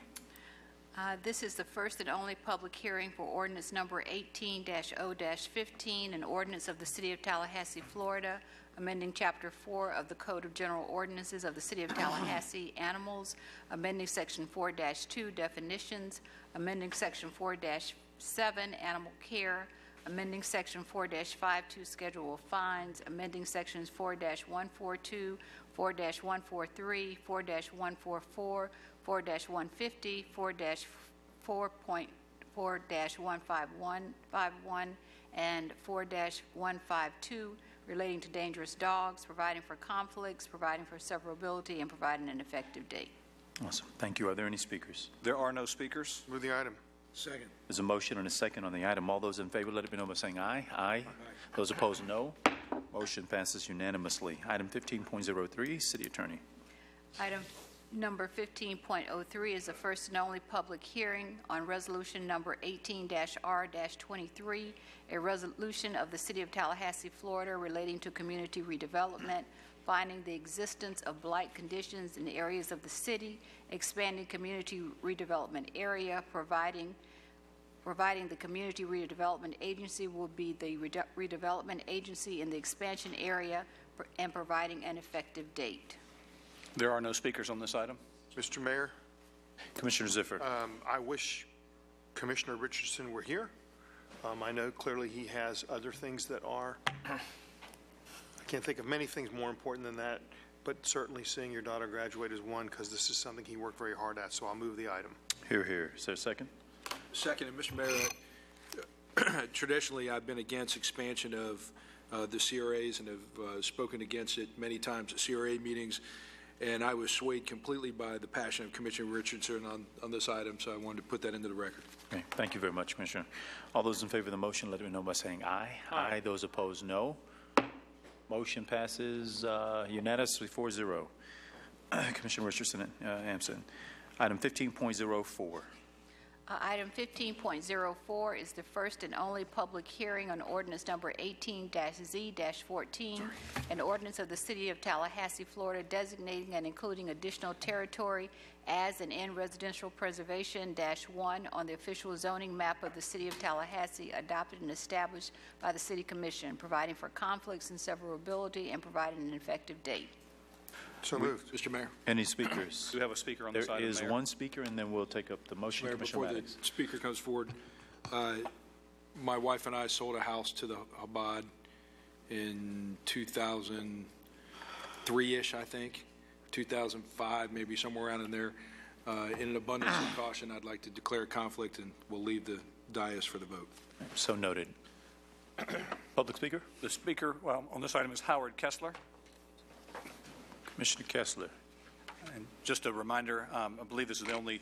S20: This is the first and only public hearing for ordinance number 18-0-15, an ordinance of the City of Tallahassee, Florida, amending Chapter 4 of the Code of General Ordinances of the City of Tallahassee, Animals, amending Section 4-2, Definitions, amending Section 4-7, Animal Care, amending Section 4-52, Schedule of Fines, amending Sections 4-142, 4-143, 4-144, 4-150, 4-4.4-151, and 4-152, relating to dangerous dogs, providing for conflicts, providing for severability, and providing an effective date.
S9: Awesome. Thank you. Are there any speakers?
S7: There are no speakers.
S3: Move the item.
S15: Second.
S9: There's a motion and a second on the item. All those in favor, let it be known by saying aye. Aye. Those opposed, no. Motion passes unanimously. Item 15.03, City Attorney.
S20: Item number 15.03 is the first and only public hearing on resolution number 18-R-23, a resolution of the City of Tallahassee, Florida, relating to community redevelopment, finding the existence of blight conditions in areas of the city, expanding community redevelopment area, providing the Community Redevelopment Agency will be the redevelopment agency in the expansion area, and providing an effective date.
S7: There are no speakers on this item.
S3: Mr. Mayor,
S9: Commissioner Ziffer.
S3: I wish Commissioner Richardson were here. I know clearly he has other things that are, I can't think of many things more important than that, but certainly seeing your daughter graduate is one, because this is something he worked very hard at, so I'll move the item.
S9: Hear, hear. Is there a second?
S15: Second, and Mr. Mayor, traditionally I've been against expansion of the CRAs and have spoken against it many times at CRA meetings, and I was swayed completely by the passion of Commissioner Richardson on this item, so I wanted to put that into the record.
S9: Okay. Thank you very much, Commissioner. All those in favor of the motion, let me know by saying aye. Aye. Those opposed, no. Motion passes unanimously 4-0. Commissioner Richardson, Ampson. Item 15.04.
S20: Item 15.04 is the first and only public hearing on ordinance number 18-Z-14, an ordinance of the City of Tallahassee, Florida, designating and including additional territory as and in residential preservation-1 on the official zoning map of the City of Tallahassee, adopted and established by the City Commission, providing for conflicts and severability and providing an effective date.
S15: So moved. Mr. Mayor.
S9: Any speakers?
S7: Do we have a speaker on this item,
S9: There is
S7: Mayor?
S9: one speaker, and then we'll take up the motion.
S15: Mayor,
S9: Commissioner
S15: before
S9: Maddox.
S15: the speaker comes forward, my wife and I sold a house to the Chabad in 2003-ish, I think, 2005, maybe somewhere around in there. In an abundance of caution, I'd like to declare conflict, and we'll leave the dais for the vote.
S9: So noted. Public speaker?
S7: The speaker on this item is Howard Kessler.
S9: Commissioner Kessler.
S7: And just a reminder, I believe this is the only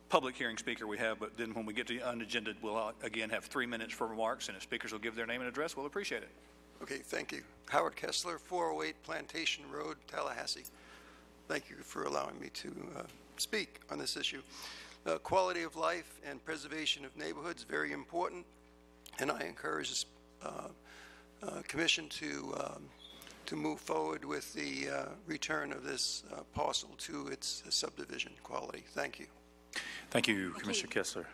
S7: public hearing speaker we have, but then when we get to the unagenda, we'll again have 3 minutes for remarks, and if speakers will give their name and address, we'll appreciate it.
S21: Okay, thank you. Howard Kessler, 408 Plantation Road, Tallahassee. Thank you for allowing me to speak on this issue. Quality of life and preservation of neighborhoods, very important, and I encourage this commission to move forward with the return of this parcel to its subdivision quality. Thank you.
S9: Thank you, Commissioner Kessler.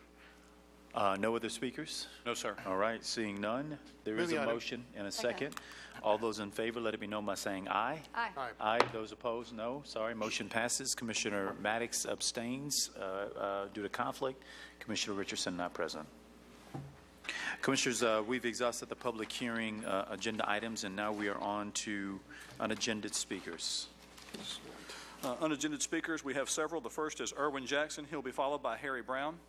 S9: No other speakers?
S7: No, sir.
S9: All right, seeing none, there is a motion and a second. All those in favor, let it be known by saying aye.
S16: Aye.
S9: Aye. Those opposed, no. Sorry, motion passes. Commissioner Maddox abstains due to conflict. Commissioner Richardson not present. Commissioners, we've exhausted the public hearing agenda items, and now we are on to unagended speakers.
S7: Unagended speakers, we have several. The first is Erwin Jackson. He'll be followed by Harry Brown.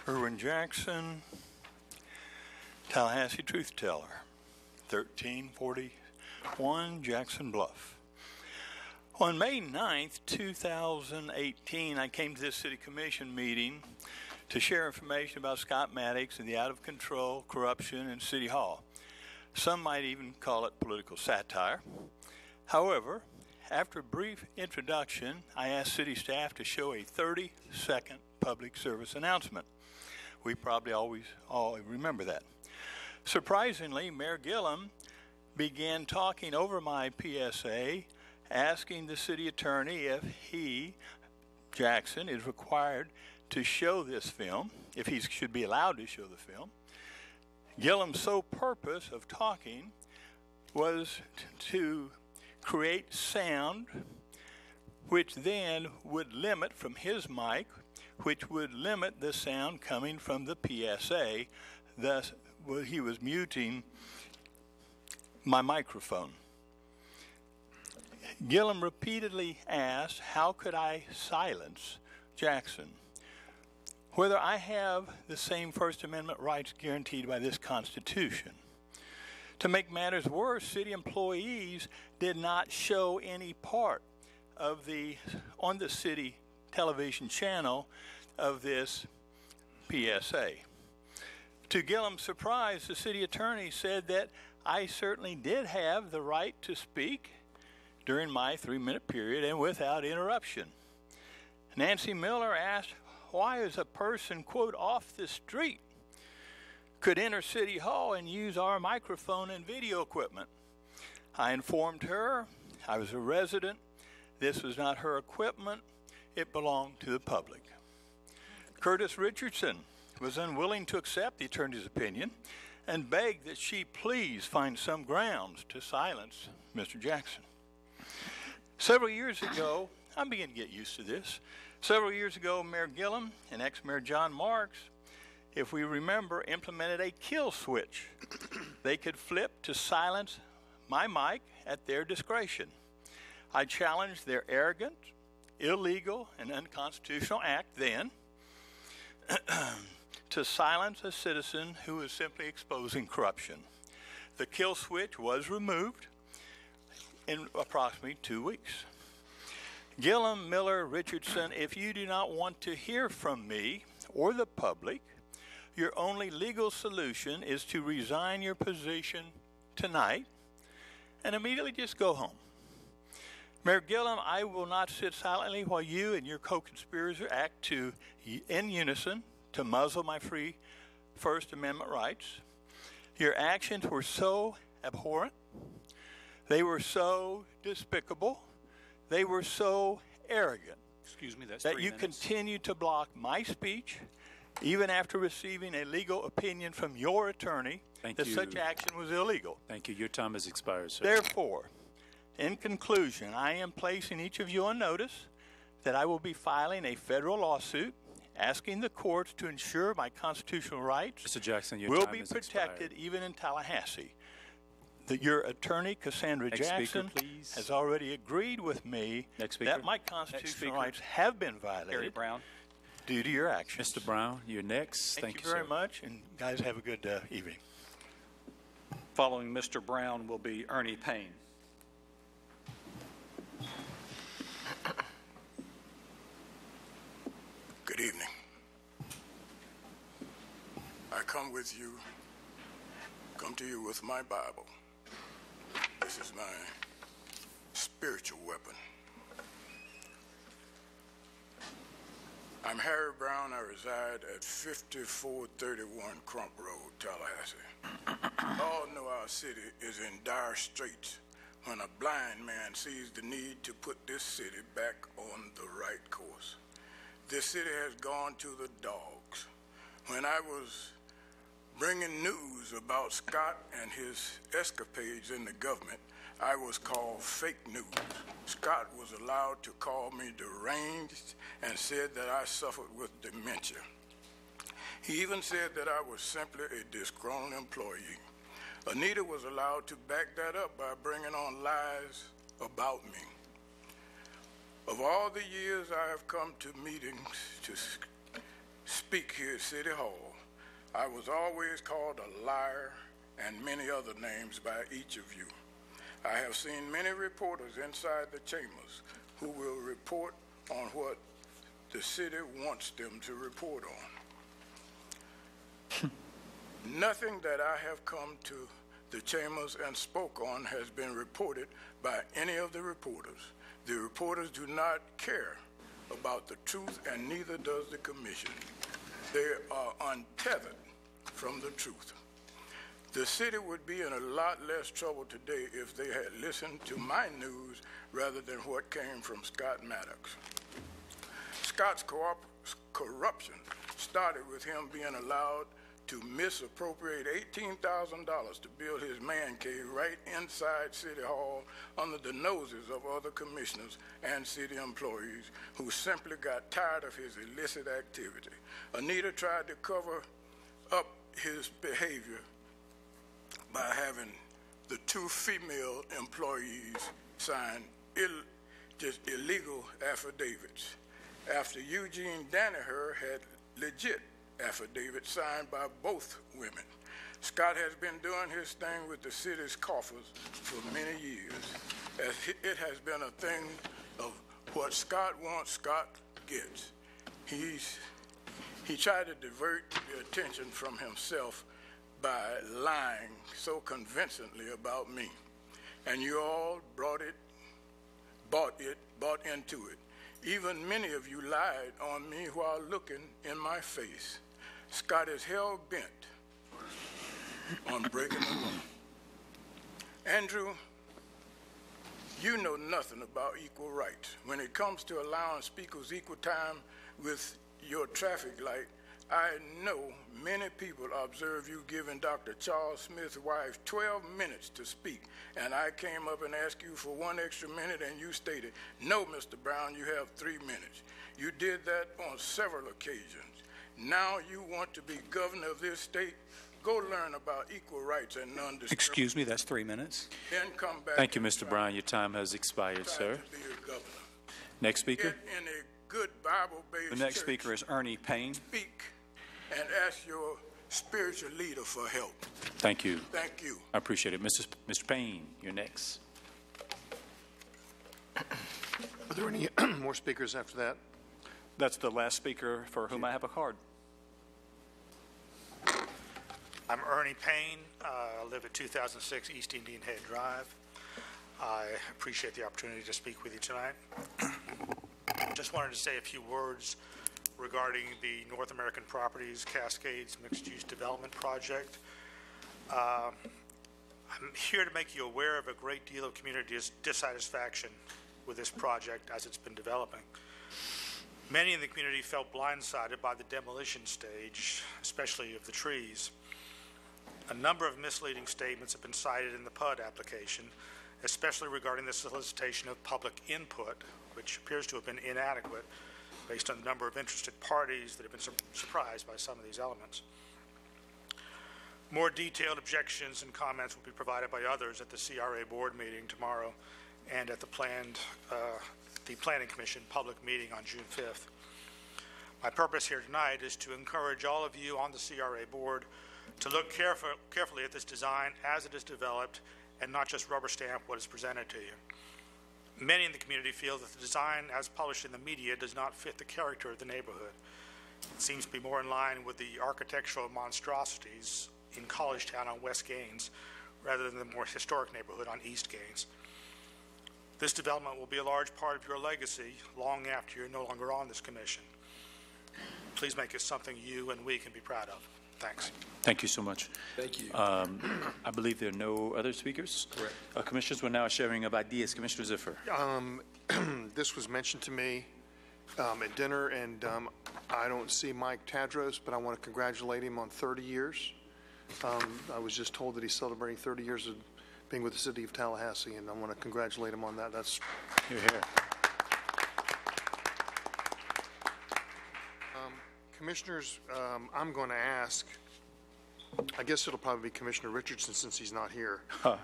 S22: Erwin Jackson, Tallahassee Truth Teller, 1341 Jackson Bluff. On May 9th, 2018, I came to this City Commission meeting to share information about Scott Maddox and the out-of-control corruption in City Hall. Some might even call it political satire. However, after a brief introduction, I asked City staff to show a 30-second public service announcement. We probably all remember that. Surprisingly, Mayor Gillum began talking over my PSA, asking the city attorney if he, Jackson, is required to show this film, if he should be allowed to show the film. Gillum's sole purpose of talking was to create sound, which then would limit from his mic, which would limit the sound coming from the PSA. Thus, he was muting my microphone. Gillum repeatedly asked, how could I silence Jackson? Whether I have the same First Amendment rights guaranteed by this Constitution. To make matters worse, city employees did not show any part of on the city television channel of this PSA. To Gillum's surprise, the city attorney said that I certainly did have the right to speak during my 3-minute period and without interruption. Nancy Miller asked, why is a person, quote, off the street could enter City Hall and use our microphone and video equipment? I informed her I was a resident. This was not her equipment. It belonged to the public. Curtis Richardson was unwilling to accept the attorney's opinion and begged that she please find some grounds to silence Mr. Jackson. Several years ago, I'm beginning to get used to this. Several years ago, Mayor Gillum and ex-Mayor John Marks, if we remember, implemented a kill switch. They could flip to silence my mic at their discretion. I challenged their arrogant, illegal, and unconstitutional act then. to silence a citizen who is simply exposing corruption. The kill switch was removed in approximately 2 weeks. Gillum, Miller, Richardson, if you do not want to hear from me or the public, your only legal solution is to resign your position tonight and immediately just go home. Mayor Gillum, I will not sit silently while you and your co-conspirators act in unison to muzzle my free First Amendment rights. Your actions were so abhorrent, they were so despicable, they were so arrogant.
S9: Excuse me, that's
S22: that
S9: 3
S22: you
S9: minutes.
S22: continue to block my speech, even after receiving a legal opinion from your attorney that such action was illegal.
S9: Thank you. Your time has expired, sir.
S22: Therefore, in conclusion, I am placing each of you on notice that I will be filing a federal lawsuit asking the courts to ensure my constitutional rights
S9: Mr. Jackson, your
S22: will
S9: time
S22: be
S9: has
S22: protected
S9: expired.
S22: even in Tallahassee. Your attorney, Cassandra
S9: Next speaker,
S22: Jackson,
S9: please.
S22: has already agreed with me
S9: Next speaker.
S22: that my
S9: Next
S22: constitutional
S9: speaker.
S22: rights have been violated
S9: Harry Brown.
S22: due to your actions.
S9: Mr. Brown, you're next.
S22: Thank you very much, and guys, have a good evening.
S7: Following Mr. Brown will be Ernie Payne.
S4: Good evening. I come to you with my Bible. This is my spiritual weapon. I'm Harry Brown. I reside at 5431 Crump Road, Tallahassee. All know our city is in dire straits when a blind man sees the need to put this city back on the right course. This city has gone to the dogs. When I was bringing news about Scott and his escapades in the government, I was called fake news. Scott was allowed to call me deranged and said that I suffered with dementia. He even said that I was simply a disgruntled employee. Anita was allowed to back that up by bringing on lies about me. Of all the years I have come to meetings to speak here at City Hall, I was always called a liar and many other names by each of you. I have seen many reporters inside the chambers who will report on what the city wants them to report on. Nothing that I have come to the chambers and spoke on has been reported by any of the reporters. The reporters do not care about the truth, and neither does the commission. They are untethered from the truth. The city would be in a lot less trouble today if they had listened to my news rather than what came from Scott Maddox. Scott's corruption started with him being allowed to misappropriate $18,000 to build his man cave right inside City Hall under the noses of other commissioners and city employees who simply got tired of his illicit activity. Anita tried to cover up his behavior by having the 2 female employees sign just illegal affidavits after Eugene Danaher had legit affidavits signed by both women. Scott has been doing his thing with the city's coffers for many years. As it has been a thing of what Scott wants, Scott gets. He tried to divert the attention from himself by lying so convincingly about me. And you all bought into it. Even many of you lied on me while looking in my face. Scott is hell-bent on breaking the law. Andrew, you know nothing about equal rights. When it comes to allowing speakers equal time with your traffic light, I know many people observe you giving Dr. Charles Smith's wife 12 minutes to speak, and I came up and asked you for 1 extra minute, and you stated, "No, Mr. Brown, you have 3 minutes." You did that on several occasions. Now you want to be governor of this state? Go learn about equal rights and non-discrimination.
S9: Excuse me, that's 3 minutes.
S4: Then come back.
S9: Thank you, Mr. Brown. Your time has expired, sir.
S4: To be a governor.
S9: Next speaker.
S4: Get in a good Bible-based
S7: The next
S4: church.
S7: speaker is Ernie Payne.
S4: Speak and ask your spiritual leader for help.
S9: Thank you.
S4: Thank you.
S9: I appreciate it. Mr. Payne, you're next.
S3: Are there any more speakers after that?
S7: That's the last speaker for whom I have a card.
S5: I'm Ernie Payne. I live at 2006 East Indian Head Drive. I appreciate the opportunity to speak with you tonight. Just wanted to say a few words regarding the North American Properties Cascades Mixed-Use Development Project. I'm here to make you aware of a great deal of community dissatisfaction with this project as it's been developing. Many in the community felt blindsided by the demolition stage, especially of the trees. A number of misleading statements have been cited in the PUD application, especially regarding the solicitation of public input, which appears to have been inadequate based on the number of interested parties that have been surprised by some of these elements. More detailed objections and comments will be provided by others at the CRA board meeting tomorrow and at the Planning Commission public meeting on June 5th. My purpose here tonight is to encourage all of you on the CRA board to look carefully at this design as it is developed and not just rubber stamp what is presented to you. Many in the community feel that the design as published in the media does not fit the character of the neighborhood. It seems to be more in line with the architectural monstrosities in College Town on West Gaines rather than the more historic neighborhood on East Gaines. This development will be a large part of your legacy long after you're no longer on this commission. Please make it something you and we can be proud of. Thanks.
S9: Thank you so much.
S15: Thank you.
S9: I believe there are no other speakers.
S3: Correct.
S9: Commissioners, we're now sharing of ideas. Commissioner Ziffer.
S3: This was mentioned to me at dinner, and I don't see Mike Tadros, but I want to congratulate him on 30 years. I was just told that he's celebrating 30 years of being with the city of Tallahassee, and I want to congratulate him on that. That's
S9: You're here.
S3: Commissioners, I'm going to ask, I guess it'll probably be Commissioner Richardson since he's not here.
S9: Huh.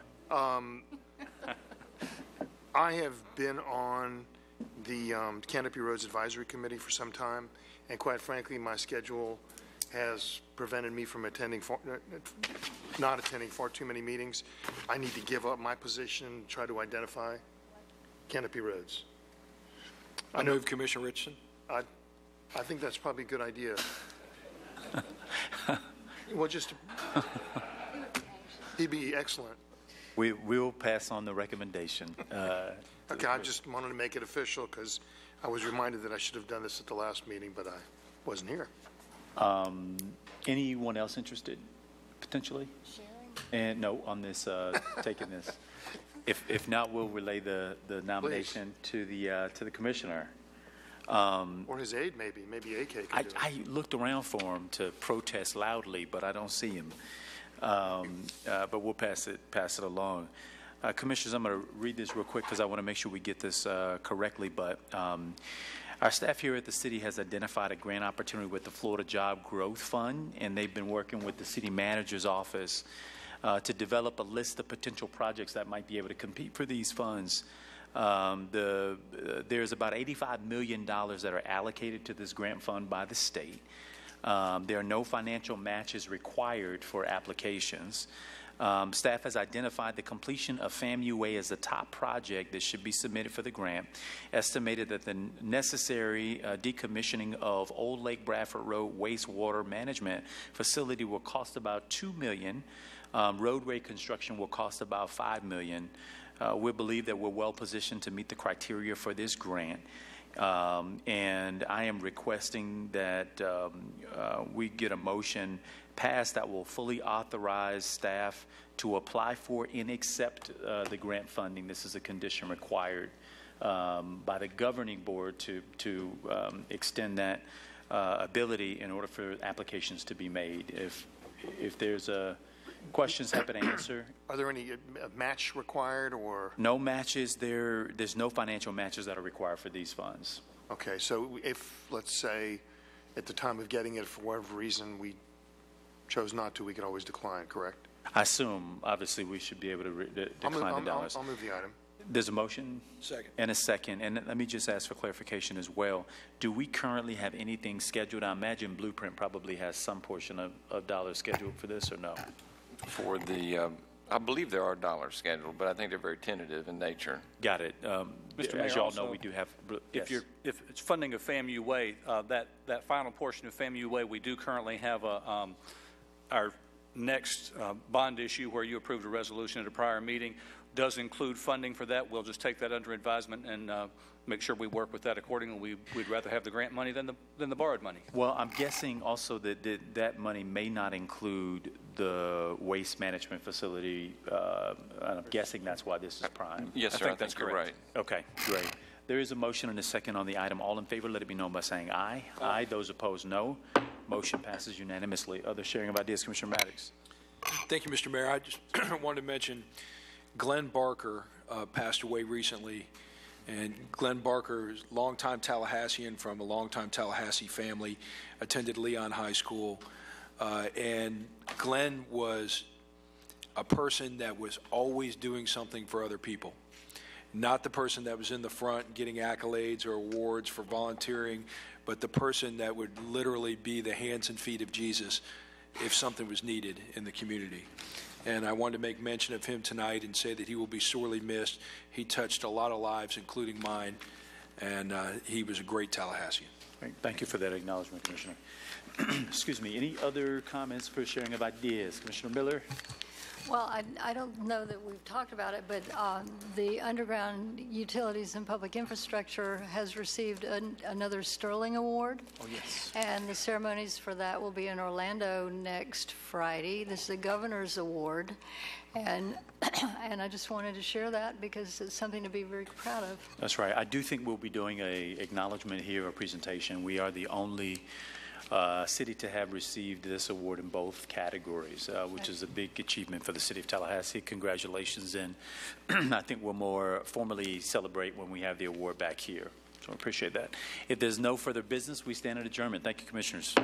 S3: I have been on the Canopy Roads Advisory Committee for some time, and quite frankly, my schedule has prevented me from not attending far too many meetings. I need to give up my position, try to identify Canopy Roads.
S15: I move Commissioner Richardson.
S3: I think that's probably a good idea. Well, he'd be excellent.
S9: We'll pass on the recommendation.
S3: Okay, I just wanted to make it official because I was reminded that I should have done this at the last meeting, but I wasn't here.
S9: Anyone else interested, potentially? And no, on this, taking this. If not, we'll relay the nomination to the commissioner.
S3: Or his aide, maybe AK could do it.
S9: I looked around for him to protest loudly, but I don't see him. But we'll pass it along. Commissioners, I'm going to read this real quick because I want to make sure we get this correctly. But our staff here at the city has identified a grant opportunity with the Florida Job Growth Fund, and they've been working with the city manager's office to develop a list of potential projects that might be able to compete for these funds. There's about $85 million that are allocated to this grant fund by the state. There are no financial matches required for applications. Staff has identified the completion of FAMU Way as the top project that should be submitted for the grant, estimated that the necessary decommissioning of Old Lake Bradford Road wastewater management facility will cost about $2 million. Roadway construction will cost about $5 million. We believe that we're well positioned to meet the criteria for this grant. And I am requesting that we get a motion passed that will fully authorize staff to apply for and accept the grant funding. This is a condition required by the governing board to extend that ability in order for applications to be made. If there's questions, happy to answer.
S3: Are there any match required or?
S9: No matches. There's no financial matches that are required for these funds.
S3: Okay, so if, let's say, at the time of getting it, for whatever reason, we chose not to, we could always decline, correct?
S9: I assume, obviously, we should be able to decline the dollars.
S3: I'll move the item.
S9: There's a motion?
S15: Second.
S9: And a second. And let me just ask for clarification as well. Do we currently have anything scheduled? I imagine Blueprint probably has some portion of dollars scheduled for this, or no?
S2: For the, I believe there are dollars scheduled, but I think they're very tentative in nature.
S9: Got it.
S6: Mr. Mayor,
S9: as you all
S6: also,
S9: know, we do have.
S6: If
S9: Yes.
S6: if it's funding of FAMU Way, that final portion of FAMU Way, we do currently have our next bond issue where you approved a resolution at a prior meeting does include funding for that. We'll just take that under advisement and make sure we work with that accordingly. We'd rather have the grant money than the borrowed money.
S9: Well, I'm guessing also that that money may not include the waste management facility. I'm guessing that's why this is prime.
S2: Yes, sir. I think that's correct.
S9: Okay, great. There is a motion and a second on the item. All in favor, let it be known by saying aye. Aye. Those opposed, no. Motion passes unanimously. Other sharing of ideas, Commissioner Maddox.
S15: Thank you, Mr. Mayor. I just wanted to mention Glenn Barker passed away recently. And Glenn Barker is a longtime Tallahassean from a longtime Tallahassee family, attended Leon High School. And Glenn was a person that was always doing something for other people. Not the person that was in the front getting accolades or awards for volunteering, but the person that would literally be the hands and feet of Jesus if something was needed in the community. And I wanted to make mention of him tonight and say that he will be sorely missed. He touched a lot of lives, including mine, and he was a great Tallahassean.
S9: Great. Thank you for that acknowledgement, Commissioner. Excuse me. Any other comments for sharing of ideas? Commissioner Miller?
S16: Well, I don't know that we've talked about it, but the Underground Utilities and Public Infrastructure has received another Sterling Award.
S9: Oh, yes.
S16: And the ceremonies for that will be in Orlando next Friday. This is a Governor's Award. And I just wanted to share that because it's something to be very proud of.
S9: That's right. I do think we'll be doing a acknowledgement here, a presentation. We are the only city to have received this award in both categories, which is a big achievement for the city of Tallahassee. Congratulations, and I think we'll more formally celebrate when we have the award back here. So I appreciate that. If there's no further business, we stand at adjournment. Thank you, Commissioners.